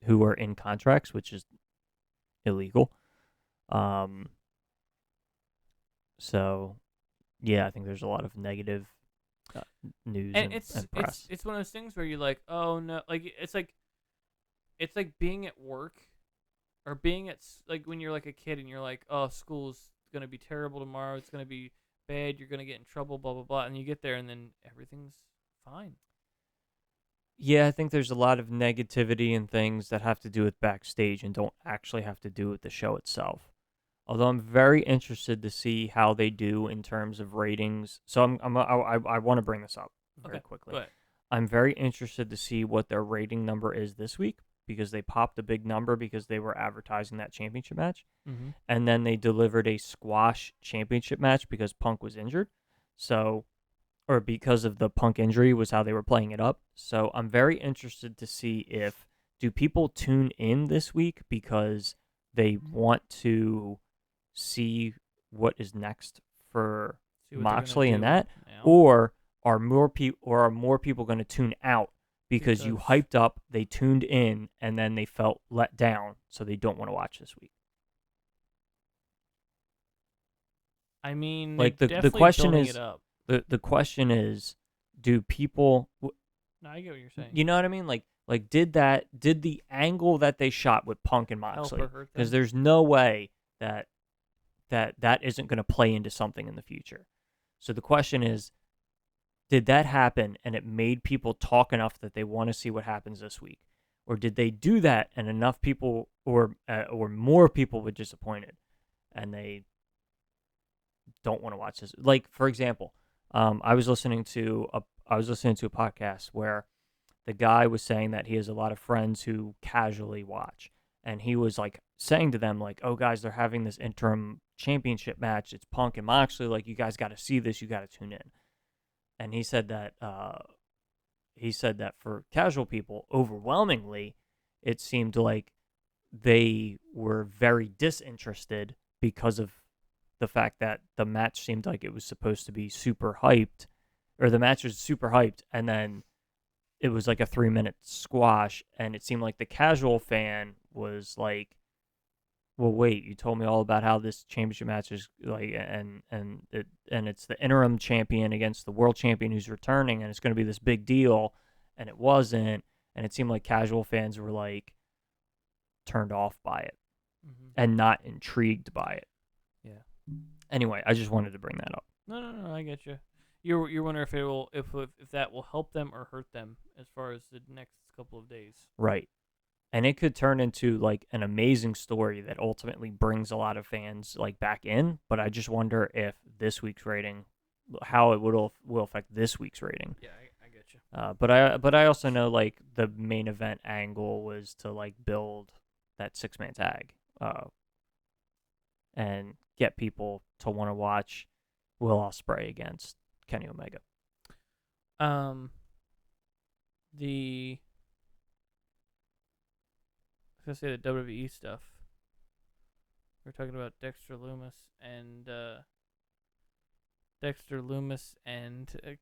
who are in contracts, which is illegal. So yeah, I think there's a lot of negative news And and press. it's one of those things where you're like, oh no, like it's like being at work, or being at like when you're like a kid and you're like, oh, school's gonna be terrible tomorrow. It's gonna be bad. You're gonna get in trouble. Blah blah blah. And you get there and then everything's fine. Yeah, I think there's a lot of negativity and things that have to do with backstage and don't actually have to do with the show itself. Although I'm very interested to see how they do in terms of ratings. So I want to bring this up very Okay, quickly. go ahead. I'm very interested to see what their rating number is this week because they popped a big number because they were advertising that championship match. Mm-hmm. And then they delivered a squash championship match because Punk was injured. So, or because of the Punk injury was how they were playing it up. So I'm very interested to see if do people tune in this week because they want to see what is next for See what they're gonna Moxley and do that, now. or are more people going to tune out because you Because- hyped up, they tuned in, and then they felt let down, so they don't want to watch this week. I mean, Like they're the definitely question building is it up. the question is, do people, No, I get what you're saying. you know what I mean? Like did the angle that they shot with Punk and Help Moxley? or hurt Because them? there's no way that isn't going to play into something in the future. So the question is, did that happen and it made people talk enough that they want to see what happens this week? Or did they do that and enough people or more people were disappointed and they don't want to watch this? Like, for example, I was listening to a podcast where the guy was saying that he has a lot of friends who casually watch, and he was like saying to them like, "Oh guys, they're having this interim championship match. It's Punk and Moxley. Like, you guys got to see this. You got to tune in." And he said that for casual people, overwhelmingly, it seemed like they were very disinterested because of the fact that the match seemed like it was supposed to be super hyped, or the match was super hyped, and then it was like a 3-minute squash, and it seemed like the casual fan was like, well, wait, you told me all about how this championship match is like, and it's the interim champion against the world champion who's returning, and it's going to be this big deal, and it wasn't, and it seemed like casual fans were like turned off by it Mm-hmm. and not intrigued by it. Yeah. Anyway, I just wanted to bring that up. No, I get you. You're wondering if it will if that will help them or hurt them as far as the next couple of days. Right. And it could turn into like an amazing story that ultimately brings a lot of fans like back in, but I just wonder if this week's rating, how it will affect this week's rating. Yeah, I get you. But I also know like the main event angle was to like build that 6-man tag, and get people to want to watch Will Ospreay against Kenny Omega. The I was gonna say the WWE stuff. We're talking about Dexter Loomis and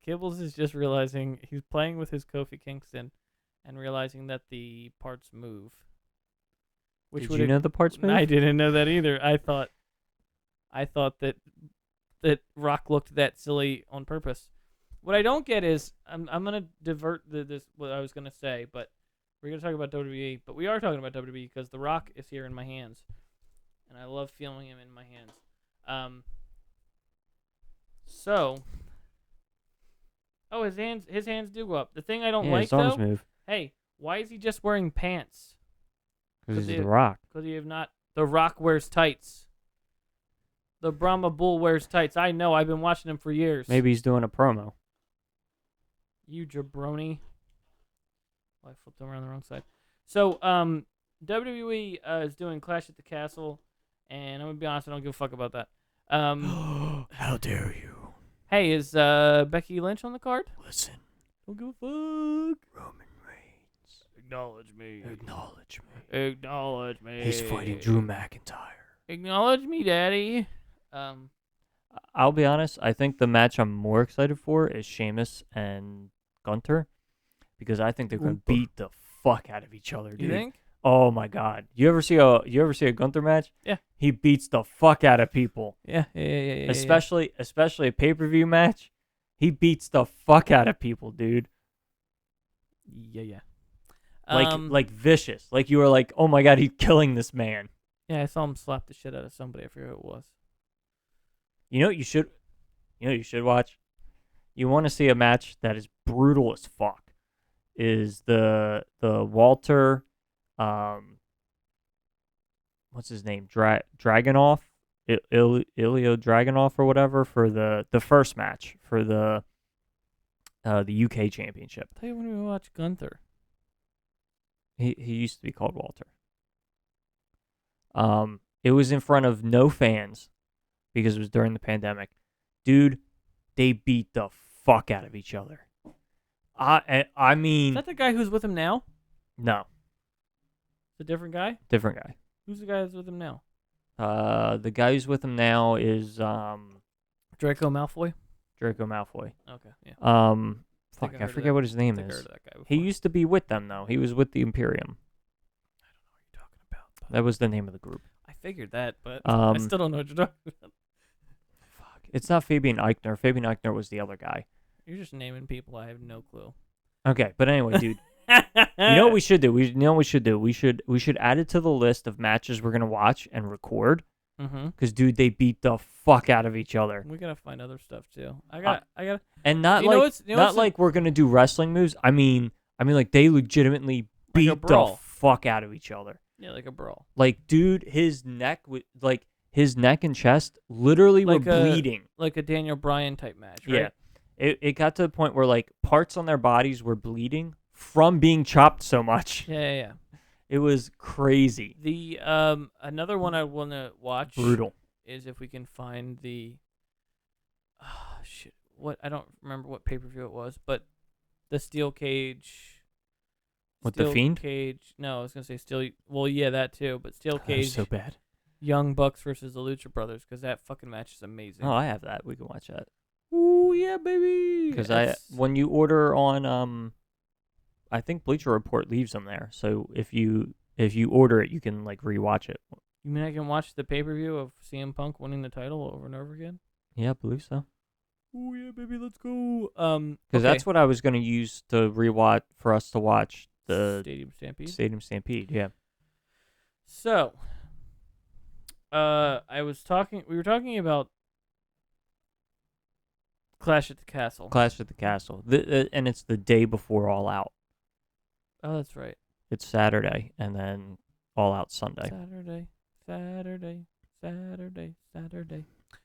Kibbles is just realizing he's playing with his Kofi Kingston and realizing that the parts move. Did you know the parts move? I didn't know that either. I thought that Rock looked that silly on purpose. What I don't get is I'm gonna divert this what I was gonna say, but we're gonna talk about WWE. But we are talking about WWE because The Rock is here in my hands, and I love feeling him in my hands. So, his hands do go up. The thing I don't like his arms though, move hey, why is he just wearing pants? because he's they- The Rock. Because you have not. The Rock wears tights. The Brahma Bull wears tights. I know. I've been watching him for years. Maybe he's doing a promo. You jabroni. Oh, I flipped him around the wrong side. So, WWE is doing Clash at the Castle, and I'm gonna be honest, I don't give a fuck about that. How dare you? Hey, is Becky Lynch on the card? Listen, Don't give a fuck. Roman Reigns, Acknowledge me. acknowledge me. Acknowledge me. He's fighting Drew McIntyre. Acknowledge me, Daddy. I'll be honest, I think the match I'm more excited for is Sheamus and Gunter, because I think they're going to beat the fuck out of each other, dude. You think? Oh my god. You ever see a Gunther match? Yeah. He beats the fuck out of people. Yeah. Especially a pay-per-view match. He beats the fuck out of people, dude. Yeah. Like vicious. Like you were like, "Oh my god, he's killing this man." Yeah, I saw him slap the shit out of somebody. I forget who it was. You know what you should watch? You want to see a match that is brutal as fuck. is the Walter, what's his name? Dragunov, Ilya Dragunov or whatever for the first match for the UK championship. Tell you when we watch Gunther. He used to be called Walter. It was in front of no fans because it was during the pandemic. Dude, they beat the fuck out of each other. I mean, Is that the guy who's with him now? no, It's a different guy? different guy. Who's the guy who's with him now? The guy who's with him now is Draco Malfoy? Draco Malfoy. Okay, yeah. Fuck, I I heard of forget that. what his I name think I is. heard of that guy before. He used to be with them though. He was with the Imperium. What you're talking about. But That was the name of the group. I figured that, but I still don't know what you're talking about. Fuck, it's not Fabian Eichner. Fabian Eichner was the other guy. You're just naming people. I have no clue. Okay, but anyway, dude. You know what we should do? You know what we should do? We should add it to the list of matches we're gonna watch and record. Mm-hmm. Cause dude, they beat the fuck out of each other, We gotta find other stuff too. I gotta. and not You know like what's- you know what's like we're gonna do wrestling moves. I mean like they legitimately beat the brawl. fuck out of each other. Yeah, like a brawl. Like, dude, his neck and chest literally Like were a- bleeding. Like a Daniel Bryan type match, right? Yeah, it got to the point where like parts on their bodies were bleeding from being chopped so much. Yeah. It was crazy, The another one I wanna watch brutal. is if we can find the shit. What I don't remember what pay-per-view it was, but the steel cage. What, The Steel Fiend? Cage. No, I was gonna say steel. Well, yeah, that too. But steel That was cage. so bad. Young Bucks versus the Lucha Brothers, because that fucking match is amazing. Oh, I have that. We can watch that. Ooh yeah, baby. Because when you order on I think Bleacher Report leaves them there. So if you order it, you can like rewatch it. You mean I can watch the pay-per-view of CM Punk winning the title over and over again? Yeah, I believe so. Ooh yeah, baby, let's go. Because that's what I was gonna use to rewatch for us to watch the Stadium Stampede. Stadium Stampede. Yeah. So, we were talking about Clash at the Castle. Clash at the Castle. And it's the day before All Out. Oh, that's right. It's Saturday, and then All Out Sunday. Saturday.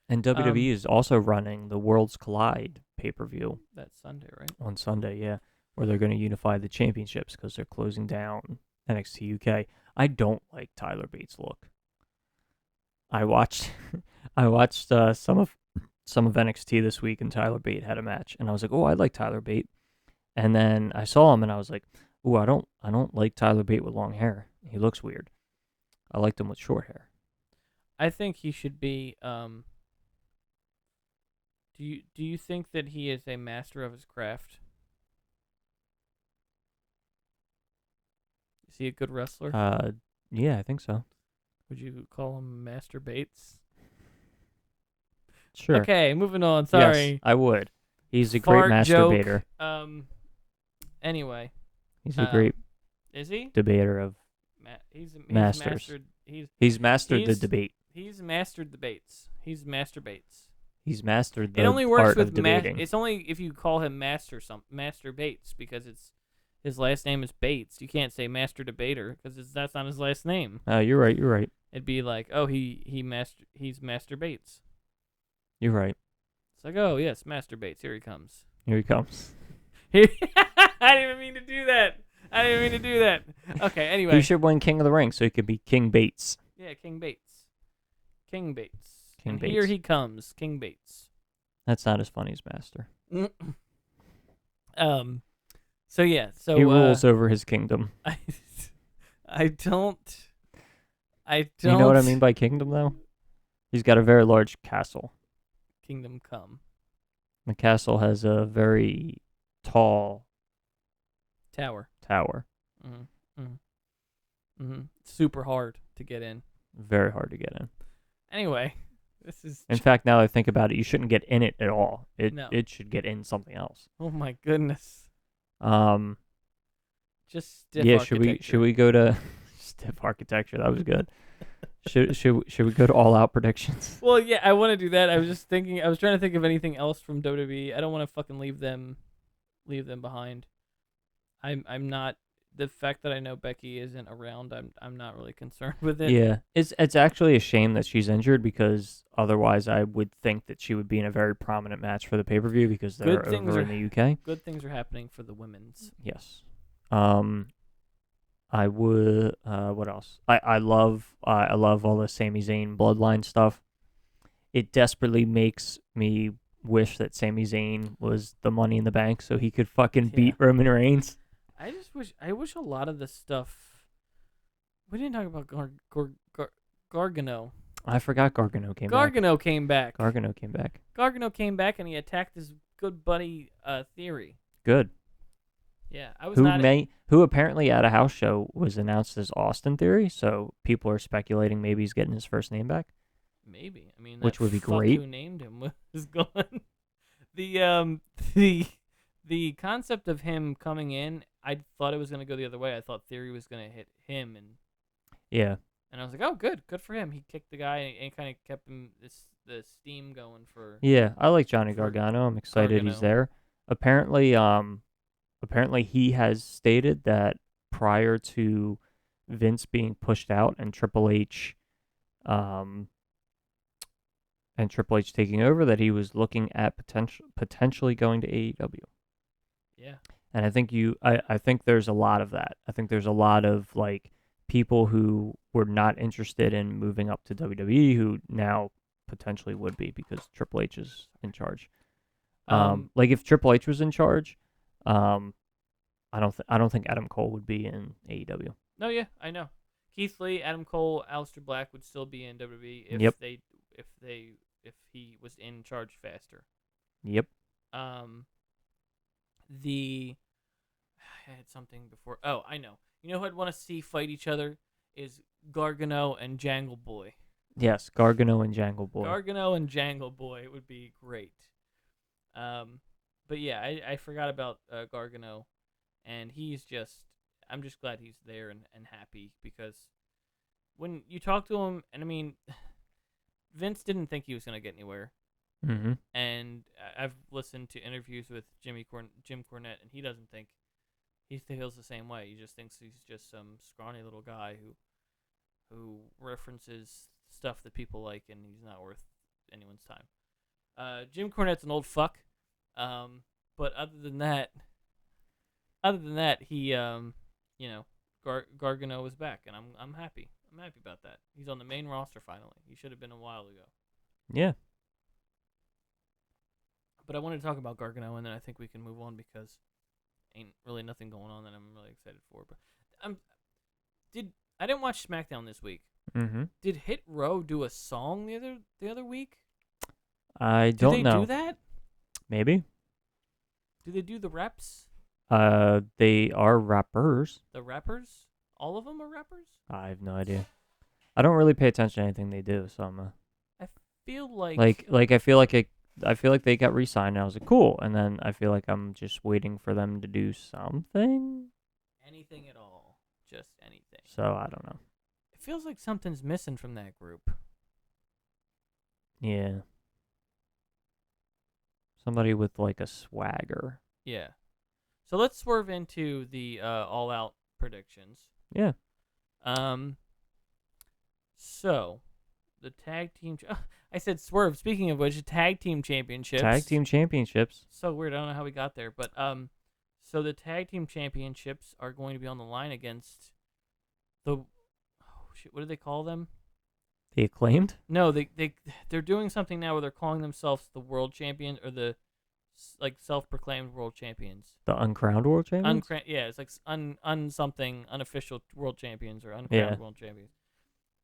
And WWE is also running the Worlds Collide pay-per-view That's Sunday, right? on Sunday, yeah, where they're going to unify the championships because they're closing down NXT UK. I don't like Tyler Bates' look. I watched some of NXT this week, and Tyler Bate had a match, and I was like, oh, I like Tyler Bate. And then I saw him, and I was like, oh, I don't like Tyler Bate with long hair. He looks weird. I liked him with short hair. I think he should be. Do you think that he is a master of his craft? Is he a good wrestler? Yeah, I think so. Would you call him Master Bates? Sure. Okay, moving on. Sorry. Yes, I would. He's a Fart great joke. masturbator. Anyway, He's a great is he? debater of. He's Masters. mastered. He's mastered the he's- debate. He's mastered the Bates. He's Master Bates. He's mastered the It only works art with of debating. It's only if you call him Master Bates, because his last name is Bates. You can't say Master Debater because that's not his last name. You're right. You're right. It'd be like, oh, he's Master Bates. You're right. It's like, oh yes, Master Bates. Here he comes. Here he comes. I didn't even mean to do that. Okay. Anyway. He should win King of the Ring so he could be King Bates. Yeah, King Bates. King King and here Bates. he comes, King Bates. That's not as funny as Master. So yeah, so He rules over his kingdom. I don't. You know what I mean by kingdom, though? He's got a very large castle. Kingdom Come The castle has a very tall Tower. tower. Super hard to get in. Very hard to get in. Anyway, this is. In fact, now that I think about it, you shouldn't get in it at all. No. It should get in something else. Oh my goodness. Should Just stiff we architecture. go to stiff architecture? That was good. should we go to all out predictions? Well, yeah, I want to do that. I was just thinking. I was trying to think of anything else from WWE. I don't want to fucking leave them behind. I'm not. The fact that I know Becky isn't around, I'm not really concerned with it. Yeah, it's actually a shame that she's injured because otherwise I would think that she would be in a very prominent match for the pay-per-view because they're Good things over are in the UK. good things are happening for the women's. Yes. I would. What else? I love. I love all the Sami Zayn bloodline stuff. It desperately makes me wish that Sami Zayn was the Money in the Bank so he could fucking beat Roman Reigns. I wish a lot of the stuff. We didn't talk about Gargano. I forgot Gargano came back. Gargano came back. Gargano came back. Gargano came back and he attacked his good buddy Theory. Good. Yeah, I was not. Who apparently at a house show was announced as Austin Theory, so people are speculating maybe he's getting his first name back. Maybe. I mean, which that would be fuck great. Who named him was gone. The concept of him coming in, I thought it was gonna go the other way. I thought Theory was gonna hit him, Yeah. and I was like, oh, good for him. He kicked the guy and kind of kept him the steam going for. Yeah, I like Johnny for Gargano. I'm excited he's Gargano. there. Apparently he has stated that prior to Vince being pushed out and Triple H taking over, that he was looking at potentially going to AEW. Yeah. And I think there's a lot of that. I think there's a lot of like people who were not interested in moving up to WWE who now potentially would be because Triple H is in charge. Like if Triple H was in charge, I don't think Adam Cole would be in AEW. No, yeah, I know. Keith Lee, Adam Cole, Aleister Black would still be in WWE if Yep. if he was in charge faster. Yep. I had something before. Oh, I know. You know who I'd want to see fight each other is Gargano and Jangle Boy. Yes, Gargano and Jangle Boy. Gargano and Jangle Boy would be great. But yeah, I forgot about Gargano, and I'm just glad he's there and happy because when you talk to him, and I mean, Vince didn't think he was gonna get anywhere. Mm-hmm. And I've listened to interviews with Jim Cornette, and he doesn't think he feels the same way. He just thinks he's just some scrawny little guy who references stuff that people like, and he's not worth anyone's time. Jim Cornette's an old fuck, but other than that, he Gargano is back, and I'm happy. I'm happy about that. He's on the main roster finally. He should have been a while ago. Yeah. But I wanted to talk about Gargano, and then I think we can move on because ain't really nothing going on that I'm really excited for. But I didn't watch SmackDown this week. Mm-hmm. Did Hit Row do a song the other week? I don't know. Do they do that? Maybe. Do they do the reps? They are rappers. The rappers? All of them are rappers? I have no idea. I don't really pay attention to anything they do, so I feel like I feel like they got re-signed, and I was like, cool. And then I feel like I'm just waiting for them to do something. Anything at all. Just anything. So I don't know. It feels like something's missing from that group. Yeah. Somebody with like a swagger. Yeah. So let's swerve into the all-out predictions. Yeah. So the tag team. I said swerve. Speaking of which, tag team championships. Tag team championships. So weird. I don't know how we got there, but so the tag team championships are going to be on the line against the. Oh shit! What do they call them? The Acclaimed. No, they're doing something now where they're calling themselves the world champions or the like self-proclaimed world champions. The uncrowned world champions. Yeah, it's like something unofficial world champions or uncrowned Yeah. world champions.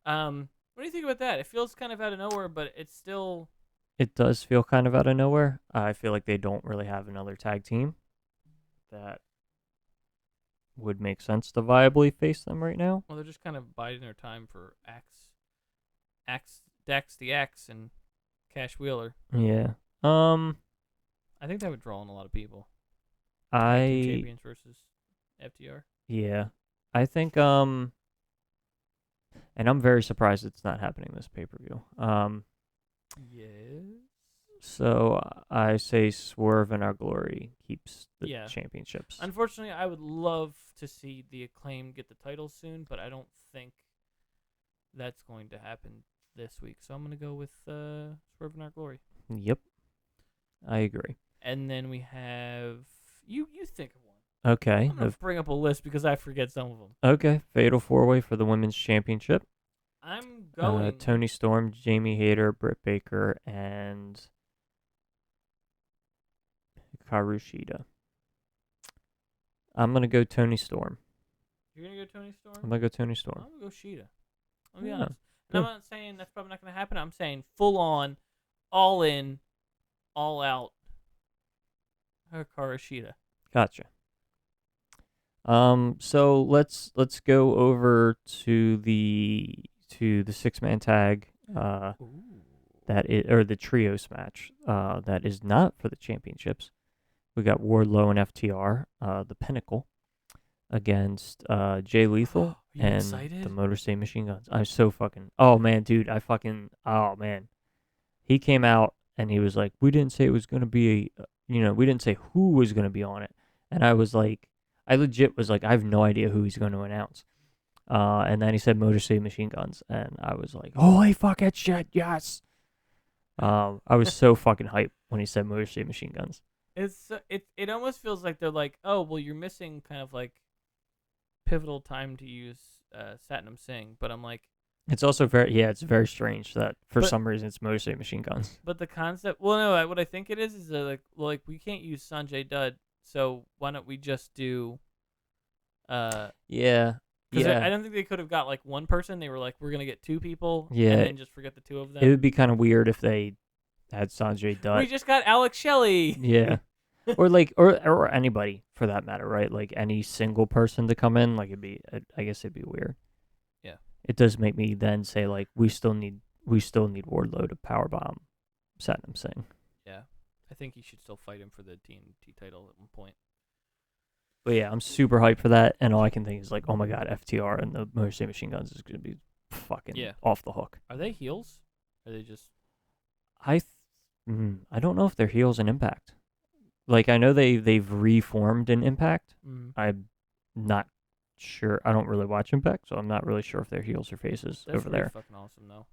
What do you think about that? It feels kind of out of nowhere, but it's still. It does feel kind of out of nowhere. I feel like they don't really have another tag team that would make sense to viably face them right now. Well, they're just kind of biding their time for Dax the Axe and Cash Wheeler. Yeah. I think that would draw in a lot of people. I Tag team champions versus FTR. Yeah. I think and I'm very surprised it's not happening this pay-per-view. Yes. So I say Swerve and Our Glory keeps the Yeah. championships. Unfortunately, I would love to see the Acclaim get the title soon, but I don't think that's going to happen this week. So I'm going to go with Swerve in Our Glory. Yep, I agree. And then we have you think of one. Okay, I'm going to bring up a list because I forget some of them. okay. Fatal 4-Way for the women's championship. I'm going Tony Storm, Jamie Hayter, Britt Baker, and Hikaru Shida. I'm gonna go Tony Storm. You're going to go Tony Storm? I'm gonna go Tony Storm. I'm going to go Sheeta. I'll be Yeah, honest. good. And I'm not saying that's probably not going to happen. I'm saying full on, all in, all out Hikaru Shida. Gotcha. So let's go over to the 6-man tag. That is, or the trios match. That is not for the championships. We got Wardlow and FTR, the Pinnacle, against Jay Lethal You and excited? the Motor City Machine Guns. I'm so fucking. Oh man, dude, oh man. He came out and he was like, "We didn't say it was gonna be we didn't say who was gonna be on it," and I was like, I legit was like, I have no idea who he's going to announce. And then he said Motor City Machine Guns, and I was like, holy fucking shit, yes. I was so fucking hyped when he said Motor City Machine Guns. It almost feels like they're like, oh well, you're missing kind of like pivotal time to use Satnam Singh, but I'm like, It's also it's very strange that for But- some reason it's Motor City Machine Guns. but the concept. Well, no, what I think it is like we can't use Sanjay Dutt, so why don't we just do? Yeah. Because I Yeah. don't think they could have got like one person. They were like, we're gonna get two people, Yeah. and then just forget the two of them. It would be kind of weird if they had Sanjay Dutt. We just got Alex Shelley. Yeah. Or like or anybody for that matter, right? Like any single person to come in, like I guess it'd be weird. Yeah. It does make me then say like we still need Wardlow to powerbomb Satnam Singh. Yeah, I think he should still fight him for the TNT title at one point. But yeah, I'm super hyped for that, and all I can think is like, oh my god, FTR and the Motor City Machine Guns is gonna be fucking off the hook. Are they heels? Are they just? I don't know if they're heels in Impact. Like I know they've reformed in Impact. I'm not sure. I don't really watch Impact, so I'm not really sure if they're heels or faces That's over really there. fucking awesome though.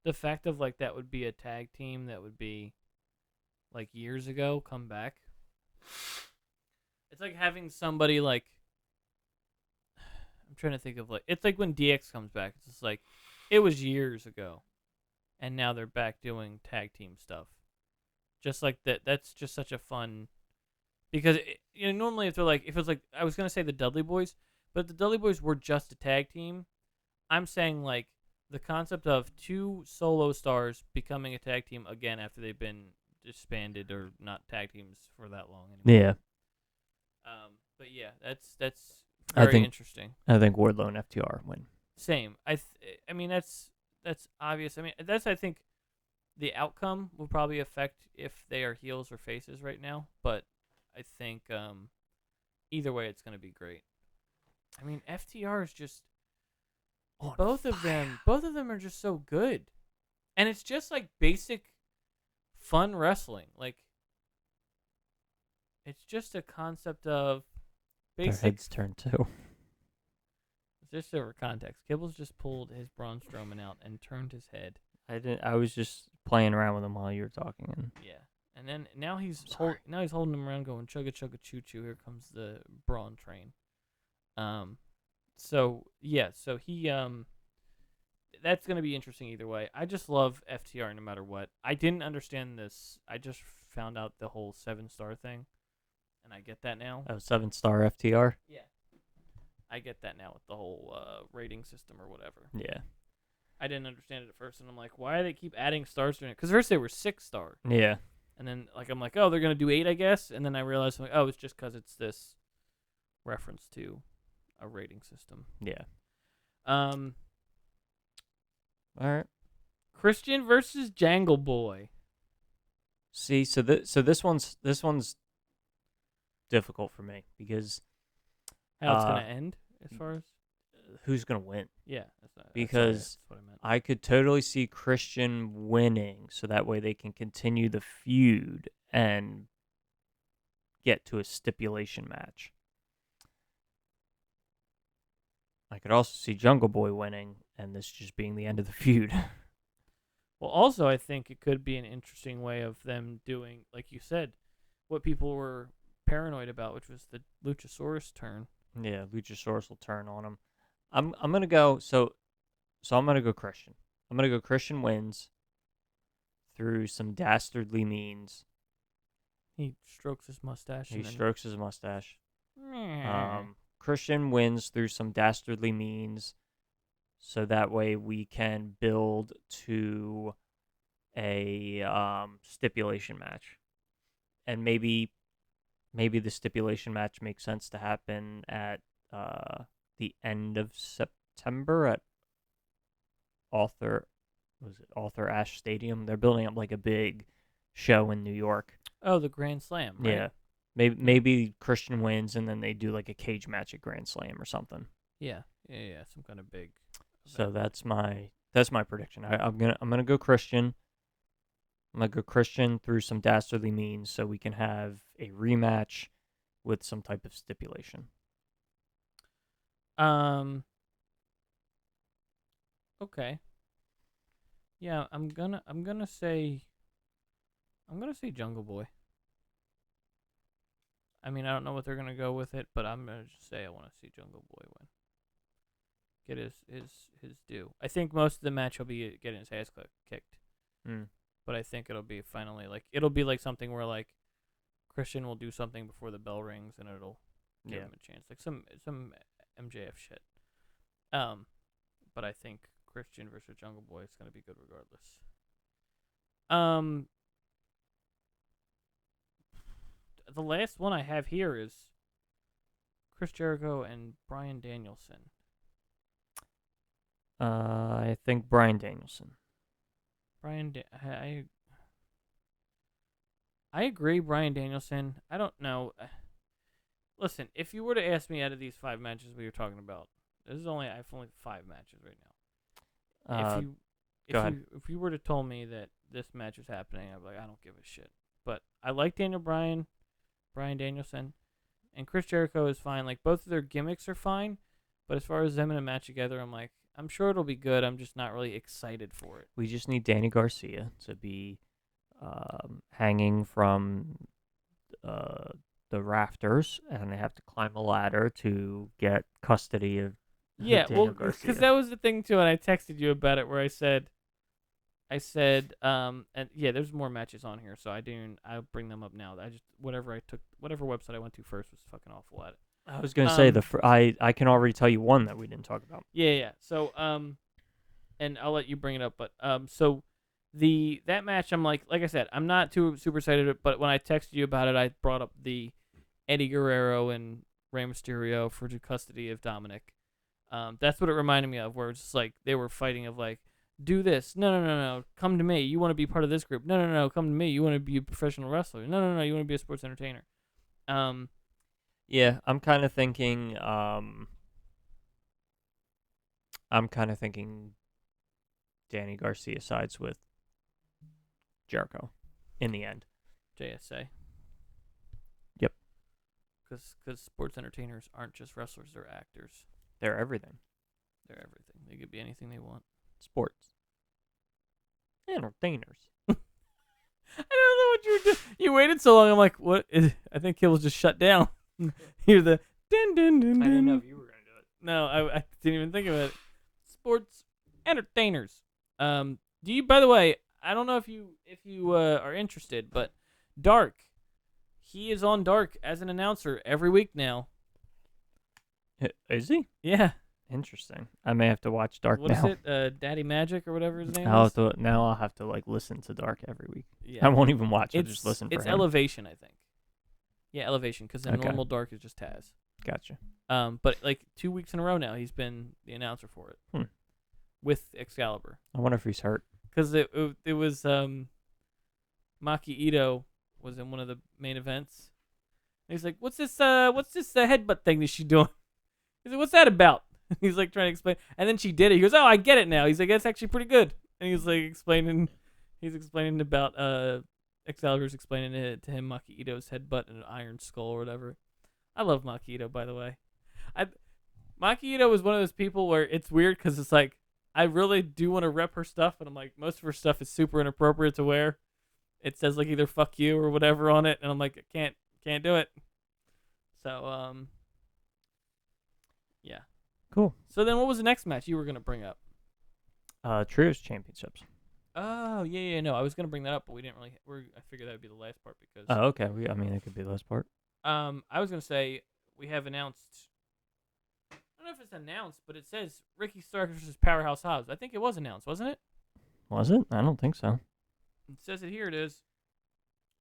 The fact of like that would be a tag team that would be like years ago come back. It's like having somebody like I'm trying to think of like it's like when DX comes back. It's just like it was years ago, and now they're back doing tag team stuff. Just like that. That's just such a fun because normally if it's like I was gonna say the Dudley Boys, but if the Dudley Boys were just a tag team, I'm saying like the concept of two solo stars becoming a tag team again after they've been disbanded or not tag teams for that long anymore. Yeah, But yeah, that's very think- interesting. I think Wardlow and FTR win. Same. I mean that's obvious. I mean I think the outcome will probably affect if they are heels or faces right now, but I think either way it's going to be great. I mean FTR is just both of them are just so good. And it's just like basic fun wrestling. Like it's just a concept of Their basic heads turn too. just over context. Kibbles just pulled his Braun Strowman out and turned his head. I was just playing around with them while you were talking, and Yeah. And then now he's Sorry. holding him around going chugga chugga choo choo. Here comes the Braun train. So he that's gonna be interesting either way. I just love FTR no matter what. I didn't understand this. I just found out the whole 7-star thing, and I get that now. 7-star FTR. Yeah. I get that now with the whole rating system or whatever. Yeah, I didn't understand it at first, and I'm like, why do they keep adding stars to it? Because first they were 6-star. yeah. And then, like, I'm like, oh, they're going to do 8, I guess. And then I realized, I'm like, oh, it's just because it's this reference to a rating system. Yeah. All All right. Christian versus Jangle Boy. See, so this one's difficult for me because How it's going to end, as far as? who's gonna win? Yeah. That's Because, what I meant. I could totally see Christian winning, so that way they can continue the feud and get to a stipulation match. I could also see Jungle Boy winning, and this just being the end of the feud. Well, also, I think it could be an interesting way of them doing, like you said, what people were paranoid about, which was the Luchasaurus turn. Yeah, Luchasaurus will turn on him. I'm gonna go. So I'm gonna go Christian. I'm gonna go Christian wins through some dastardly means. He strokes his mustache. He and then, strokes his mustache. Meh. Christian wins through some dastardly means, so that way we can build to a stipulation match, and maybe the stipulation match makes sense to happen at the end of September at Arthur Ashe Stadium. They're building up like a big show in New York. Oh, the Grand Slam, right? Yeah. Maybe Christian wins and then they do like a cage match at Grand Slam or something. Yeah. Some kind of big. So that's my prediction. I'm gonna go Christian. I'm gonna go Christian through some dastardly means so we can have a rematch with some type of stipulation. Okay. Yeah, I'm gonna say Jungle Boy. I mean, I don't know what they're gonna go with it, but I'm gonna just say I want to see Jungle Boy win. Get his due. I think most of the match he'll be getting his ass kicked. But I think it'll be finally like something where like Christian will do something before the bell rings and it'll give him a chance, like some MJF shit. But I think Christian versus Jungle Boy is gonna be good regardless. The last one I have here is Chris Jericho and Bryan Danielson. I think Bryan Danielson. I agree, Bryan Danielson. I don't know. Listen, if you were to ask me out of these 5 matches we were talking about, I have only 5 matches right now. If you were to tell me that this match is happening, I'd be like, I don't give a shit. But I like Bryan Danielson, and Chris Jericho is fine. Like, both of their gimmicks are fine, but as far as them in a match together, I'm sure it'll be good. I'm just not really excited for it. We just need Danny Garcia to be hanging from the rafters, and they have to climb a ladder to get custody of Yeah, Daniel well, Garcia. because that was the thing too, and I texted you about it where I said, and yeah, there's more matches on here, so I'll bring them up now. Whatever website I went to first was fucking awful at it. I was gonna say I can already tell you one that we didn't talk about. Yeah. So and I'll let you bring it up, but so that match, I'm like I said, I'm not too super excited, but when I texted you about it, I brought up the Eddie Guerrero and Rey Mysterio for custody of Dominic. That's what it reminded me of, where it's just like they were fighting of like, do this, no, come to me, you want to be part of this group, no, come to me, you want to be a professional wrestler, no, you want to be a sports entertainer. Yeah, I'm kind of thinking Danny Garcia sides with Jericho in the end. JSA. Yep. Because sports entertainers aren't just wrestlers, they're actors. They're everything. They're everything. They could be anything they want. Sports. Entertainers. I don't know what you were doing. You waited so long. I'm like, what? I think it was just shut down. Hear the din din din din. I didn't know if you were going to do it. No, I didn't even think about it. Sports entertainers. Do you? By the way, I don't know if you are interested, but Dark, he is on Dark as an announcer every week now. Is he? Yeah. Interesting. I may have to watch Dark What now. is it? Daddy Magic or whatever his name I'll is. have to like listen to Dark every week. Yeah. I won't even watch. I'll just listen for It's him. Elevation, I think. Yeah, Elevation, because the Okay. normal Dark is just Taz. Gotcha. But like 2 weeks in a row now, he's been the announcer for it with Excalibur. I wonder if he's hurt. Because it was Maki Ito was in one of the main events. And he's like, "What's this headbutt thing that she's doing?" He's like, "What's that about?" He's like trying to explain, and then she did it. He goes, "Oh, I get it now." He's like, "That's actually pretty good." And he's like explaining, about Excalibur's explaining it to him Maki Ito's headbutt and an iron skull or whatever. I love Maki Ito, by the way. Maki Ito is one of those people where it's weird because it's like I really do want to rep her stuff, but I'm like most of her stuff is super inappropriate to wear. It says like either "fuck you" or whatever on it, and I'm like, I can't do it. So yeah. Cool. So then, what was the next match you were gonna bring up? Trios championships. Oh yeah, no, I was gonna bring that up, but we didn't really. I figured that would be the last part because. Oh, okay. I mean, it could be the last part. I was gonna say we have announced. I don't know if it's announced, but it says Ricky Starks versus Powerhouse Hobbs. I think it was announced, wasn't it? Was it? I don't think so. It says it here. It is.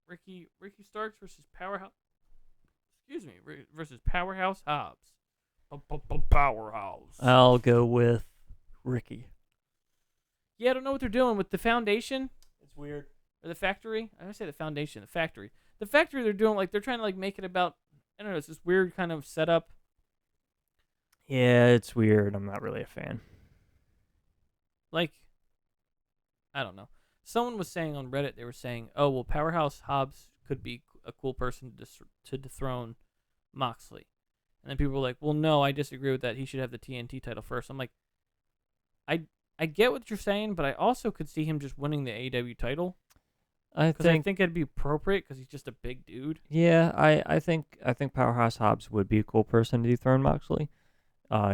Ricky Starks versus Powerhouse. Excuse me, versus Powerhouse Hobbs. Powerhouse. I'll go with Ricky. Yeah, I don't know what they're doing with the foundation. It's weird. Or the factory. I say the foundation, the factory. The factory they're doing like they're trying to like make it about I don't know, it's this weird kind of setup. Yeah, it's weird. I'm not really a fan. Like I don't know. Someone was saying on Reddit, they were saying, "Oh, well, Powerhouse Hobbs could be a cool person to dethrone Moxley." And then people were like, "Well, no, I disagree with that. He should have the TNT title first." I'm like, I get what you're saying, but I also could see him just winning the AEW title. I Because I think it'd be appropriate because he's just a big dude. Yeah, I think Powerhouse Hobbs would be a cool person to dethrone Moxley.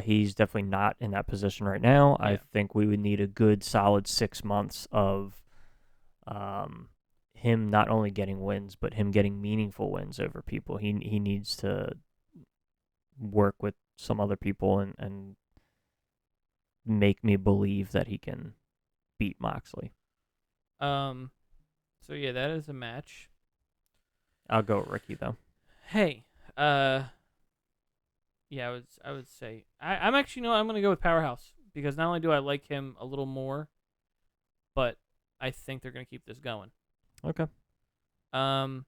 He's definitely not in that position right now. Yeah. I think we would need a good solid 6 months of him not only getting wins, but him getting meaningful wins over people. He needs to work with some other people and make me believe that he can beat Moxley. So yeah, that is a match. I'll go with Ricky though. Hey, yeah, I would say I'm actually I'm gonna go with Powerhouse because not only do I like him a little more, but I think they're gonna keep this going. Okay. The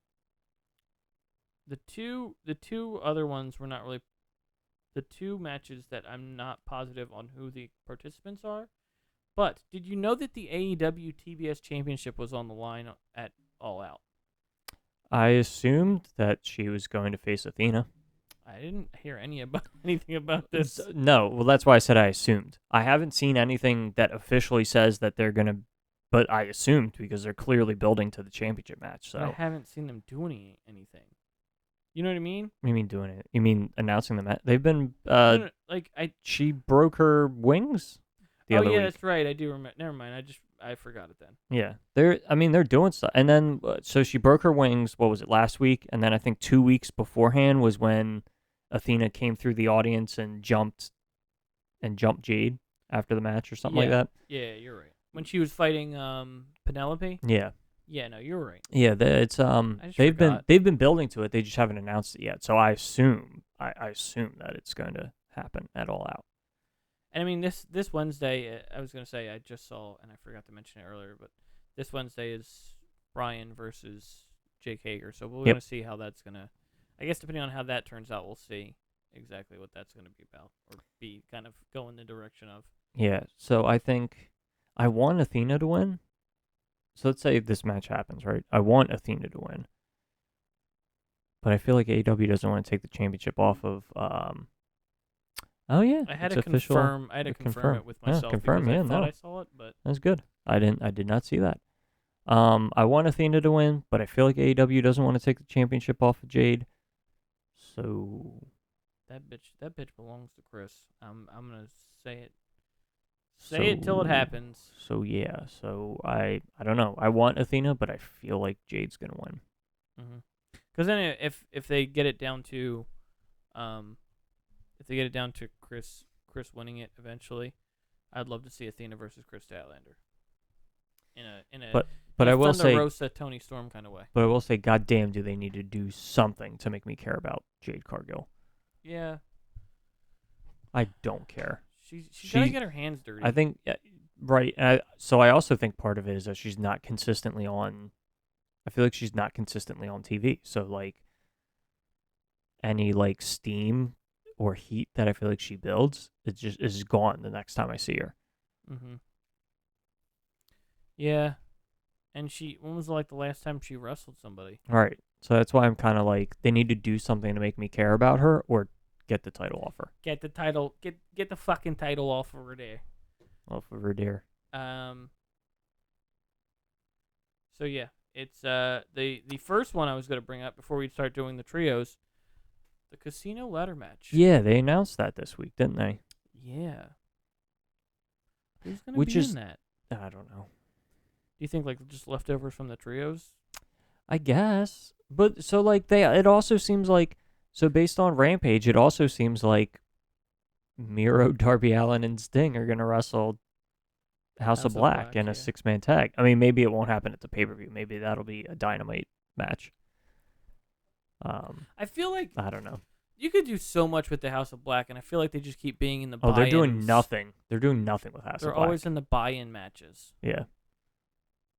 two other ones were not really the two matches that I'm not positive on who the participants are. But did you know that the AEW TBS Championship was on the line at All Out? I assumed that she was going to face Athena. I didn't hear anything about this. No, well, that's why I said I assumed. I haven't seen anything that officially says that they're going to, but I assumed because they're clearly building to the championship match. So I haven't seen them do anything. You know what I mean? What do you mean doing it? You mean announcing the match? They've been, No, like she broke her wings the other yeah, week. that's right. I do remember. Never mind. I forgot it then. Yeah, they're doing stuff. And then, so she broke her wings, what was it, last week? And then I think 2 weeks beforehand was when Athena came through the audience and jumped Jade after the match or something like that. Yeah, you're right. When she was fighting Penelope. Yeah. Yeah, no, you're right. Yeah, it's they've been building to it. They just haven't announced it yet. So I assume that it's going to happen at All Out. And I mean this Wednesday, I was gonna say I just saw and I forgot to mention it earlier, but this Wednesday is Bryan versus Jake Hager. So we're gonna see how that's gonna. I guess depending on how that turns out, we'll see exactly what that's gonna be about or be kind of go in the direction of. Yeah. So I think I want Athena to win. So let's say this match happens, right? I want Athena to win. But I feel like AEW doesn't want to take the championship off of oh yeah. I had it's to official. confirm it with myself confirm, because yeah, I thought no. I saw it, but That's good. I did not see that. I want Athena to win, but I feel like AEW doesn't want to take the championship off of Jade. So that bitch belongs to Chris. I'm gonna say it. Say it till it happens. So yeah, so I don't know. I want Athena, but I feel like Jade's gonna win. Because then if they get it down to, Chris winning it eventually, I'd love to see Athena versus Chris Statlander. But I will say Rosa Tony Storm kind of way. But I will say, goddamn, do they need to do something to make me care about Jade Cargill? Yeah. I don't care. She's gotta get her hands dirty. I think right. So I also think part of it is that she's not consistently on. I feel like she's not consistently on TV. So like any like steam or heat that I feel like she builds, it just is gone the next time I see her. Mm-hmm. Yeah. And when was like the last time she wrestled somebody? Right. So that's why I'm kind of like, they need to do something to make me care about her or get the title off her. Get the title, get the fucking title off of her there. Off of her, dear. So yeah, it's the first one I was gonna bring up before we start doing the trios, the casino ladder match. Yeah, they announced that this week, didn't they? Yeah. Who's gonna Which be is- in that? I don't know. Do you think like just leftovers from the trios? I guess. But so like it also seems like, so based on Rampage, it also seems like Miro, Darby Allin, and Sting are gonna wrestle House of Black in a yeah. 6-man tag. I mean, maybe it won't happen at the pay-per-view. Maybe that'll be a Dynamite match. I feel like I don't know. you could do so much with the House of Black, and I feel like they just keep being in the. Oh, they're doing buy-ins. nothing. They're doing nothing with House They're of Black. always in the buy-in matches. Yeah.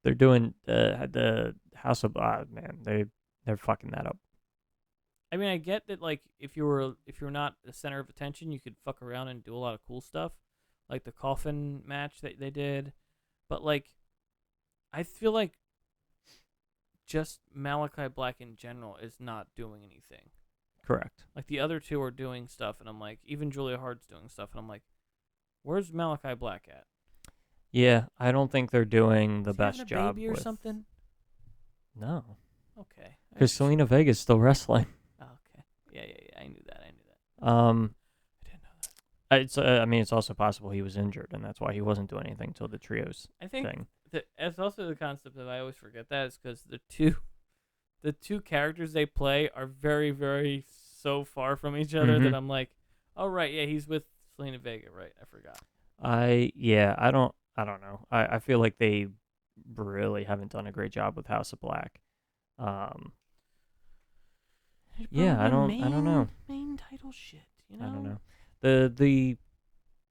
They're doing the House of man, they're fucking that up. I mean, I get that like if you're not the center of attention, you could fuck around and do a lot of cool stuff, like the coffin match that they did, but like, I feel like just Malachi Black in general is not doing anything. Correct. Like the other two are doing stuff, and I'm like, even Julia Hart's doing stuff, and I'm like, where's Malachi Black at? Yeah, I don't think they're doing the Is he best having a job baby or with. something? No, Okay. because Selena Vega's still wrestling. Oh, okay. Yeah. I knew that. Um, I didn't know that. it's I mean, it's also possible he was injured, and that's why he wasn't doing anything till the trios I think thing. it's also the concept that I always forget that is because the two characters they play are very, very so far from each other that Mhm. I'm like, oh right, yeah, he's with Selena Vega, right? I forgot. I don't know. I feel like they really haven't done a great job with House of Black. Yeah, I don't know. Main title shit, you know. I don't know. The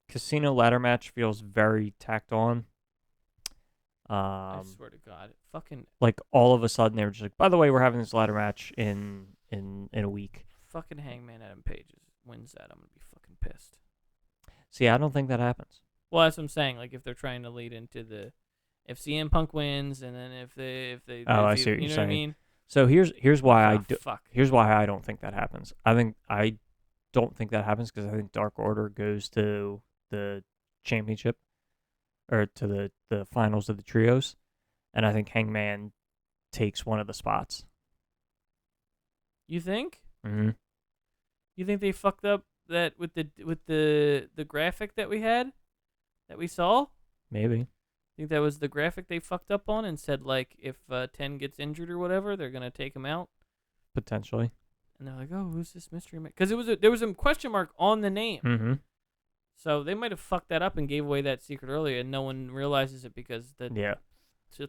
casino ladder match feels very tacked on. I swear to God, fucking Like all of a sudden they were just like, by the way, we're having this ladder match in a week. fucking Hangman Adam Page wins that, I'm gonna be fucking pissed. See, I don't think that happens. Well, that's what I'm saying. Like if they're trying to lead into if CM Punk wins, and then if they Oh, I if see what you you're know what I saying. mean. So here's why I Ah, do. fuck. Here's why I don't think that happens. I don't think that happens because I think Dark Order goes to the championship or to the finals of the trios, and I think Hangman takes one of the spots. You think? Mm-hmm. You think they fucked up that with the graphic that we had, that we saw? Maybe. Think that was the graphic they fucked up on and said like if 10 gets injured or whatever, they're gonna take him out. Potentially. And they're like, oh, who's this mystery man? Because there was a question mark on the name, Mm-hmm. so they might have fucked that up and gave away that secret earlier, and no one realizes it because the Yeah.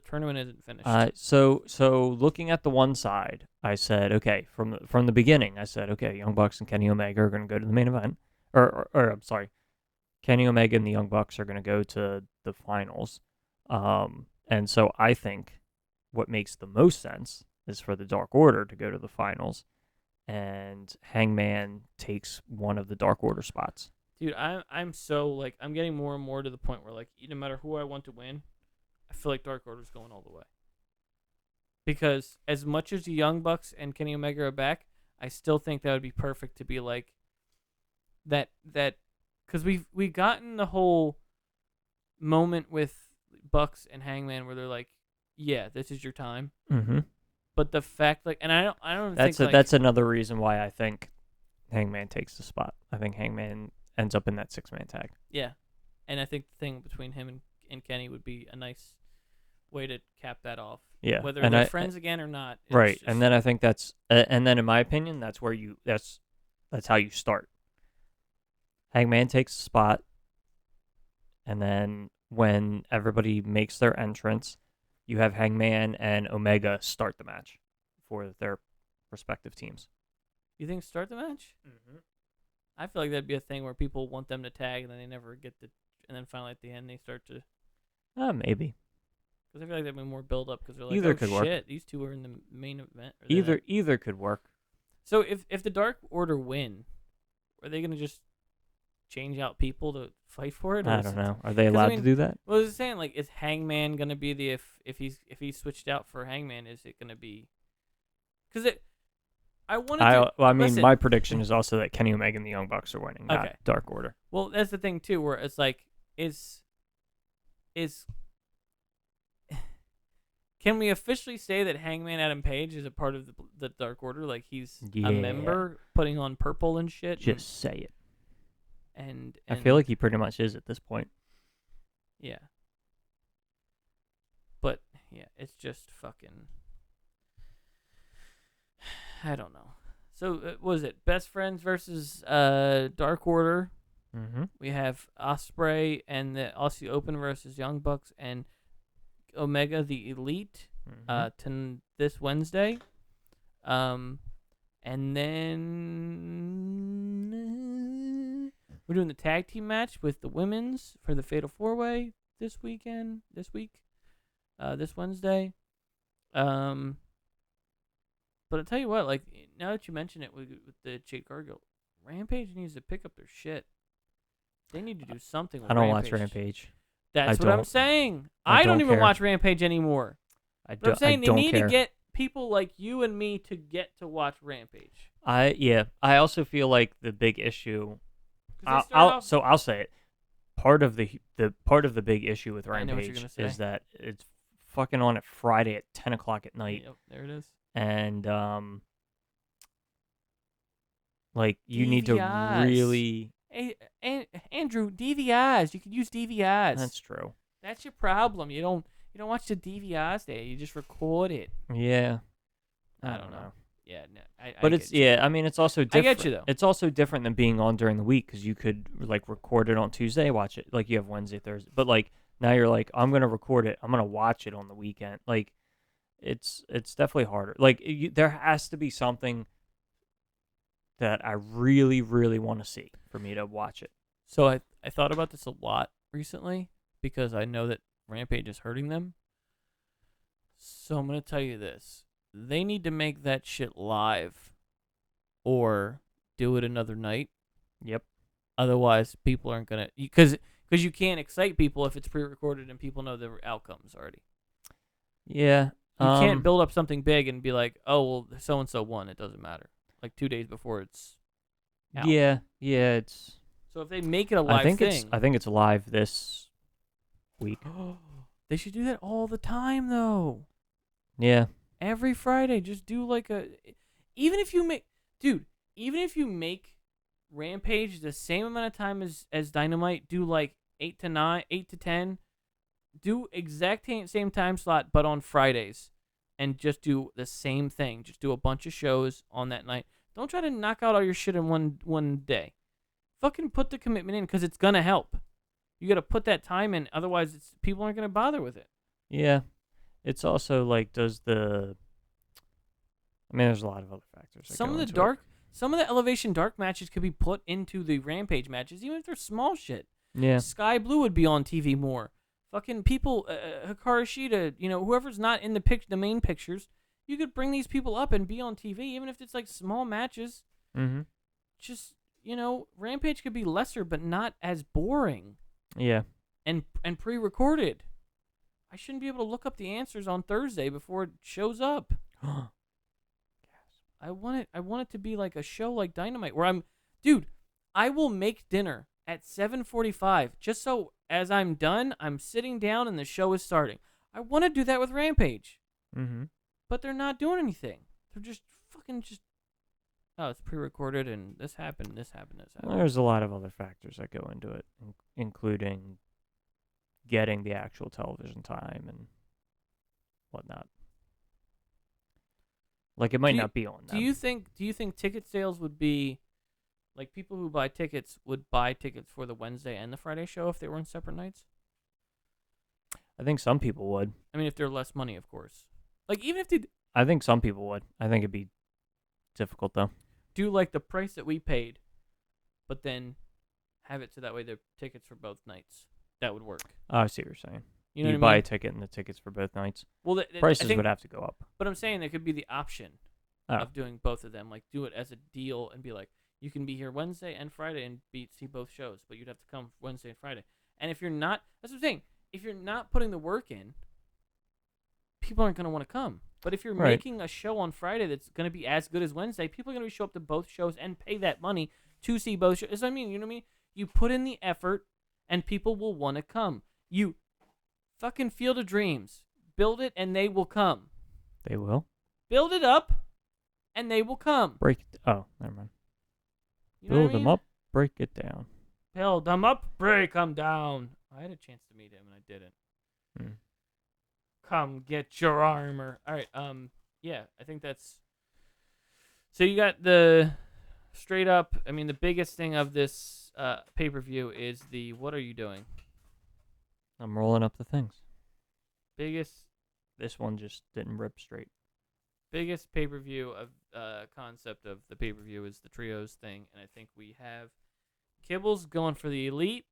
tournament isn't finished. So looking at the one side, I said, okay, from the beginning, I said, okay, Young Bucks and Kenny Omega are going to go to the main event, or I'm sorry, Kenny Omega and the Young Bucks are going to go to the finals, and so I think what makes the most sense is for the Dark Order to go to the finals, and Hangman takes one of the Dark Order spots. Dude, I'm so like I'm getting more and more to the point where like no matter who I want to win, I feel like Dark Order's going all the way. Because as much as the Young Bucks and Kenny Omega are back, I still think that would be perfect to be like that because we've gotten the whole moment with Bucks and Hangman where they're like, yeah, this is your time. Mm-hmm. But the fact like, and I don't That's think that's another reason why I think Hangman takes the spot. I think Hangman ends up in that 6-man tag. yeah, and I think the thing between him and Kenny would be a nice way to cap that off. Yeah, Whether and they're friends again or not. It's right, just- and then I think and then in my opinion, that's where that's how you start. Hangman takes the spot, and then when everybody makes their entrance, you have Hangman and Omega start the match for their respective teams. You think start the match? Mm-hmm. I feel like that'd be a thing where people want them to tag and then they never get to, and then finally at the end they start to. Maybe. Because I feel like there'd be more build up because they're like, Either oh could work. shit, these two are in the main event. Or Either could work. So if the Dark Order win, Are they gonna just change out people to fight for it? Or I is don't it- know. Are they 'cause, I allowed mean, to do that? Well, I was saying, like, is Hangman gonna be the if he's switched out for Hangman? Is it gonna be? Because I wanted to. Well, I mean, listen, my prediction is also that Kenny Omega and the Young Bucks are winning, not Okay. Dark Order. Well, that's the thing too, where it's like, is can we officially say that Hangman Adam Page is a part of the Dark Order? Like he's Yeah. a member, putting on purple and shit. Just say it. And I feel like he pretty much is at this point. yeah. But yeah, it's just fucking. I don't know. So what was it Best Friends versus Dark Order? Mm-hmm. We have Osprey and the Aussie Open versus Young Bucks and Omega the Elite this Wednesday. And then we're doing the tag team match with the women's for the Fatal 4-Way this week, this Wednesday. But I'll tell you what, like, now that you mention it with the Jade Cargill, Rampage needs to pick up their shit. They need to do something with I don't Rampage. watch Rampage. That's I what I'm don't- saying. I I don't don't even care. watch Rampage anymore. But I'm saying they don't need care. to get people like you and me to get to watch Rampage. I also feel like the big issue. 'Cause they start off- I'll say it. Part of the big issue with I know what you're Rampage gonna say. is that it's fucking on at Friday at 10 o'clock at night, Yep, there it is. and like you need to DVRs. really. Hey, Andrew, DVRs. You could use DVRs. That's true. That's your problem. You don't watch the DVRs there. You just record it. Yeah. I don't know. Yeah, no. But I it's get you. I mean, it's also different. get you, though. It's also different than being on during the week because you could like record it on Tuesday, watch it like you have Wednesday, Thursday. But like now you're like, I'm gonna record it. I'm gonna watch it on the weekend. Like it's definitely harder. Like there has to be something that I really, really want to see for me to watch it. So I thought about this a lot recently because I know that Rampage is hurting them. So I'm going to tell you this. They need to make that shit live or do it another night. Yep. Otherwise, people aren't going to... Because you can't excite people if it's pre-recorded and people know the outcomes already. Yeah. You can't build up something big and be like, oh, well, so-and-so won. It doesn't matter. Like 2 days before it's out. Yeah. It's. So if they make it a live thing... I think it's live this week. They should do that all the time, though. Yeah. Every Friday, just do like a... Even if you make Rampage the same amount of time as Dynamite, do like 8 to 10. Do exact same time slot, but on Fridays. And just do the same thing. Just do a bunch of shows on that night. Don't try to knock out all your shit in one day. Fucking put the commitment in because it's going to help. You got to put that time in. Otherwise, people aren't going to bother with it. Yeah. It's also like, there's a lot of other factors. Some of the Elevation Dark matches could be put into the Rampage matches, even if they're small shit. Yeah. Sky Blue would be on TV more. Fucking people, Hikaru Shida, whoever's not in the main pictures, you could bring these people up and be on TV, even if it's like small matches. Mm-hmm. Just, Rampage could be lesser, but not as boring. Yeah. And pre-recorded. I shouldn't be able to look up the answers on Thursday before it shows up. I want it to be like a show like Dynamite where I will make dinner at 7:45 just so as I'm done, I'm sitting down and the show is starting. I want to do that with Rampage. Mm-hmm. But they're not doing anything. They're just oh, it's pre-recorded and this happened. Well, there's a lot of other factors that go into it, including getting the actual television time and whatnot. Like it might not be on them. Do you think ticket sales would be like people who buy tickets would buy tickets for the Wednesday and the Friday show if they were on separate nights? I think some people would. I mean, if they're less money, of course. Like even if they I think some people would. I think it'd be difficult though. do like the price that we paid, but then have it so that way they're tickets for both nights. That would work. Oh, I see what you're saying. You know what I buy mean? a ticket and the tickets for both nights. Well, Prices would have to go up. But I'm saying there could be the option Oh. of doing both of them. Like do it as a deal and be like, You can be here Wednesday and Friday and see both shows, but you'd have to come Wednesday and Friday. And if you're not, that's what I'm saying. If you're not putting the work in, people aren't going to want to come. But if you're Right. making a show on Friday that's going to be as good as Wednesday, people are going to show up to both shows and pay that money to see both shows. That's what I mean. You know what I mean? You put in the effort, and people will want to come. You fucking Field of Dreams. Build it, and they will come. They will Build it up, and they will come. break it. Oh, never mind. You know what I Build them mean? up, break it down. Build them up, break them down. I had a chance to meet him, and I didn't. Hmm. Come get your armor. All right. Yeah, I think that's. So you got the straight up. I mean, the biggest thing of this pay-per-view is the what are you doing? I'm rolling up the things. Biggest This one just didn't rip straight. pay-per-view of concept of the pay-per-view is the trios thing, and I think we have Kibbles going for the elite.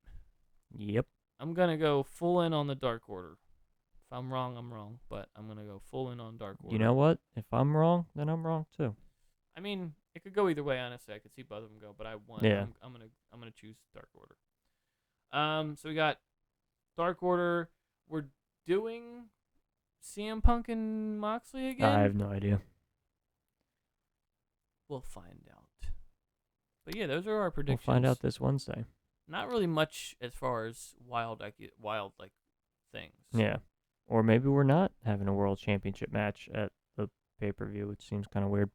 Yep. I'm gonna go full in on the Dark Order. If I'm wrong, I'm wrong, but I'm gonna go full in on Dark Order. You know what? If I'm wrong, then I'm wrong too. I mean, it could go either way. Honestly, I could see both of them go, but I want. Yeah. I'm gonna choose Dark Order. So we got Dark Order. We're doing CM Punk and Moxley again. I have no idea. We'll find out. But yeah, those are our We'll predictions. find out this Wednesday. Not really much as far as wild things. Yeah. Or maybe we're not having a world championship match at the pay-per-view, which seems kind of weird.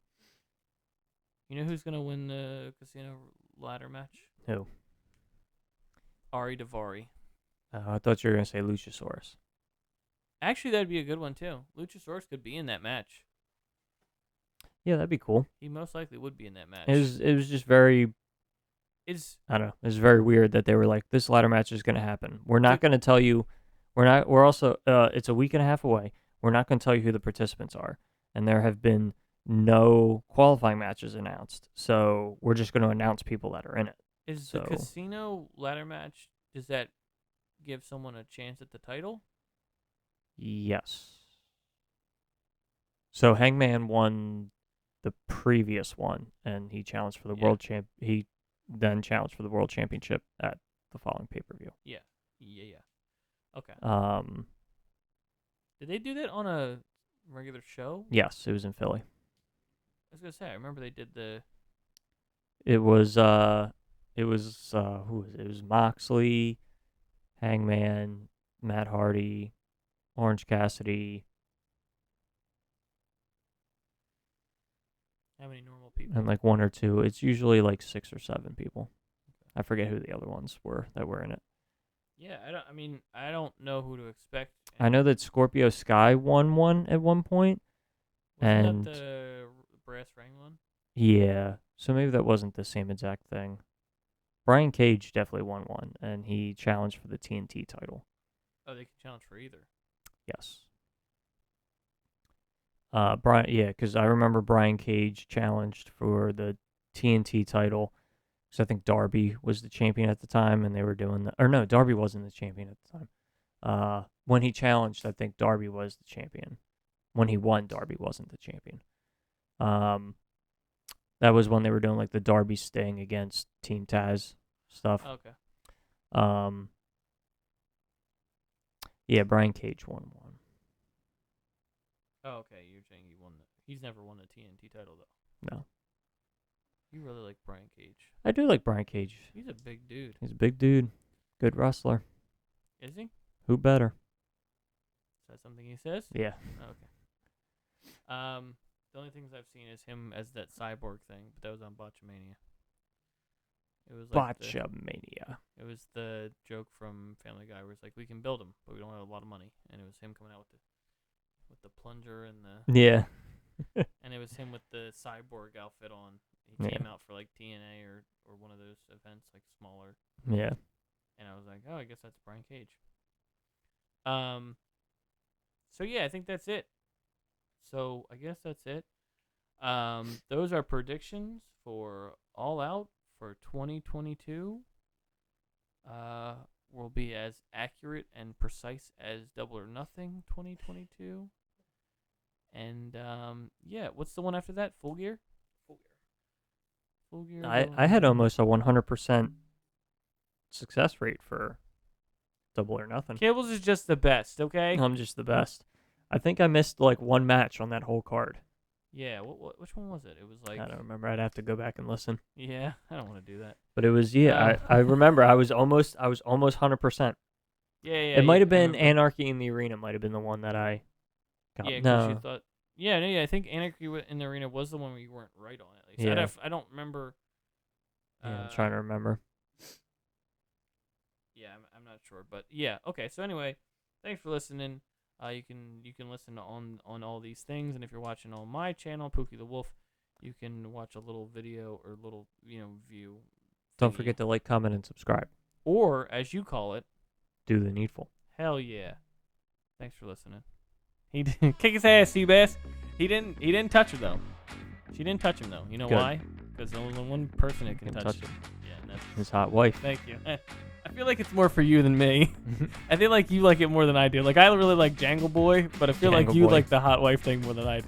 You know who's gonna win the casino ladder match? Who? Ari Daivari. I thought you were going to say Luchasaurus. Actually, that'd be a good one too. Luchasaurus could be in that match. Yeah, that'd be cool. He most likely would be in that match. It was just very, It's I don't know, it was very weird that they were like, this ladder match is going to happen. We're not Dude. going to tell you, we're also, it's a week and a half away. We're not going to tell you who the participants are. And there have been no qualifying matches announced. So we're just going to announce people that are in it. Is So- the casino ladder match, does that give someone a chance at the title? Yes. So Hangman won the previous one, and he challenged for the Yeah. world champ. He then challenged for the world championship at the following pay-per-view. Yeah. Okay. Did they do that on a regular show? Yes, it was in Philly. I was gonna say, I remember they did the. It was who was it? It was Moxley, Hangman, Matt Hardy, Orange Cassidy, How many normal people? and like one or two. It's usually like 6 or 7 people. I forget who the other ones were that were in it. Yeah, I don't know who to expect. I know that Scorpio Sky won one at one point. Wasn't and- that the brass ring one? Yeah, so maybe that wasn't the same exact thing. Brian Cage definitely won one, and he challenged for the TNT title. Oh, they can challenge for either. Yes. Because I remember Brian Cage challenged for the TNT title. Because I think Darby was the champion at the time, and they were doing the. Or no, Darby wasn't the champion at the time. When he challenged, I think Darby was the champion. When he won, Darby wasn't the champion. That was when they were doing like the Darby Sting against Team Taz stuff. Okay. Yeah, Brian Cage won one. Oh, okay. You're saying he won he's never won the TNT title though. No, You really like Brian Cage. I do like Brian Cage. He's a big dude. He's a big dude, good wrestler. Is he? Who better? Is that something he says? Yeah. Okay. The only things I've seen is him as that cyborg thing, but that was on Botchamania. It was like Botchamania. it was the joke from Family Guy where it's like we can build him, but we don't have a lot of money, and it was him coming out with the plunger and the Yeah. and it was him with the cyborg outfit on. He Yeah. came out for like TNA or one of those events like smaller, Yeah. and I was like, oh, I guess that's Brian Cage. So yeah, I think that's it. So I guess that's it. Those are predictions for All Out for 2022. Will be as accurate and precise as Double or Nothing 2022. And yeah, what's the one after that? Full Gear. Full Gear. I had almost a 100% success rate for Double or Nothing. Cables is just the best. Okay. I'm just the best. I think I missed like one match on that whole card. Yeah. Which one was it? It was like. I don't remember. I'd have to go back and listen. Yeah. I don't want to do that. But it was I remember I was almost 100%. Yeah. Yeah. It might have I been remember. Anarchy in the Arena. Might have been the one that I got. Yeah, because no, you thought. Yeah, no, yeah. I think Anarchy in the Arena was the one where you weren't right on at least. Yeah. I don't remember. yeah, I'm trying to remember. Yeah, I'm not sure, but yeah. Okay, so anyway, thanks for listening. You can listen on all these things, and if you're watching on my channel, Pookie the Wolf, you can watch a little video or little view. Don't thingy. forget to like, comment, and subscribe. Or as you call it, Do the needful. hell yeah. Thanks for listening. He didn't kick his ass, Seabass. He didn't touch her though. She didn't touch him though. You know Good. why? Because there's only one person that can touch him. him. Yeah, and that's His hot wife. Thank you. I feel like it's more for you than me. I feel like you like it more than I do. Like I really like Jangle Boy, but I feel like Jangle you Boy. like the hot wife thing more than I do.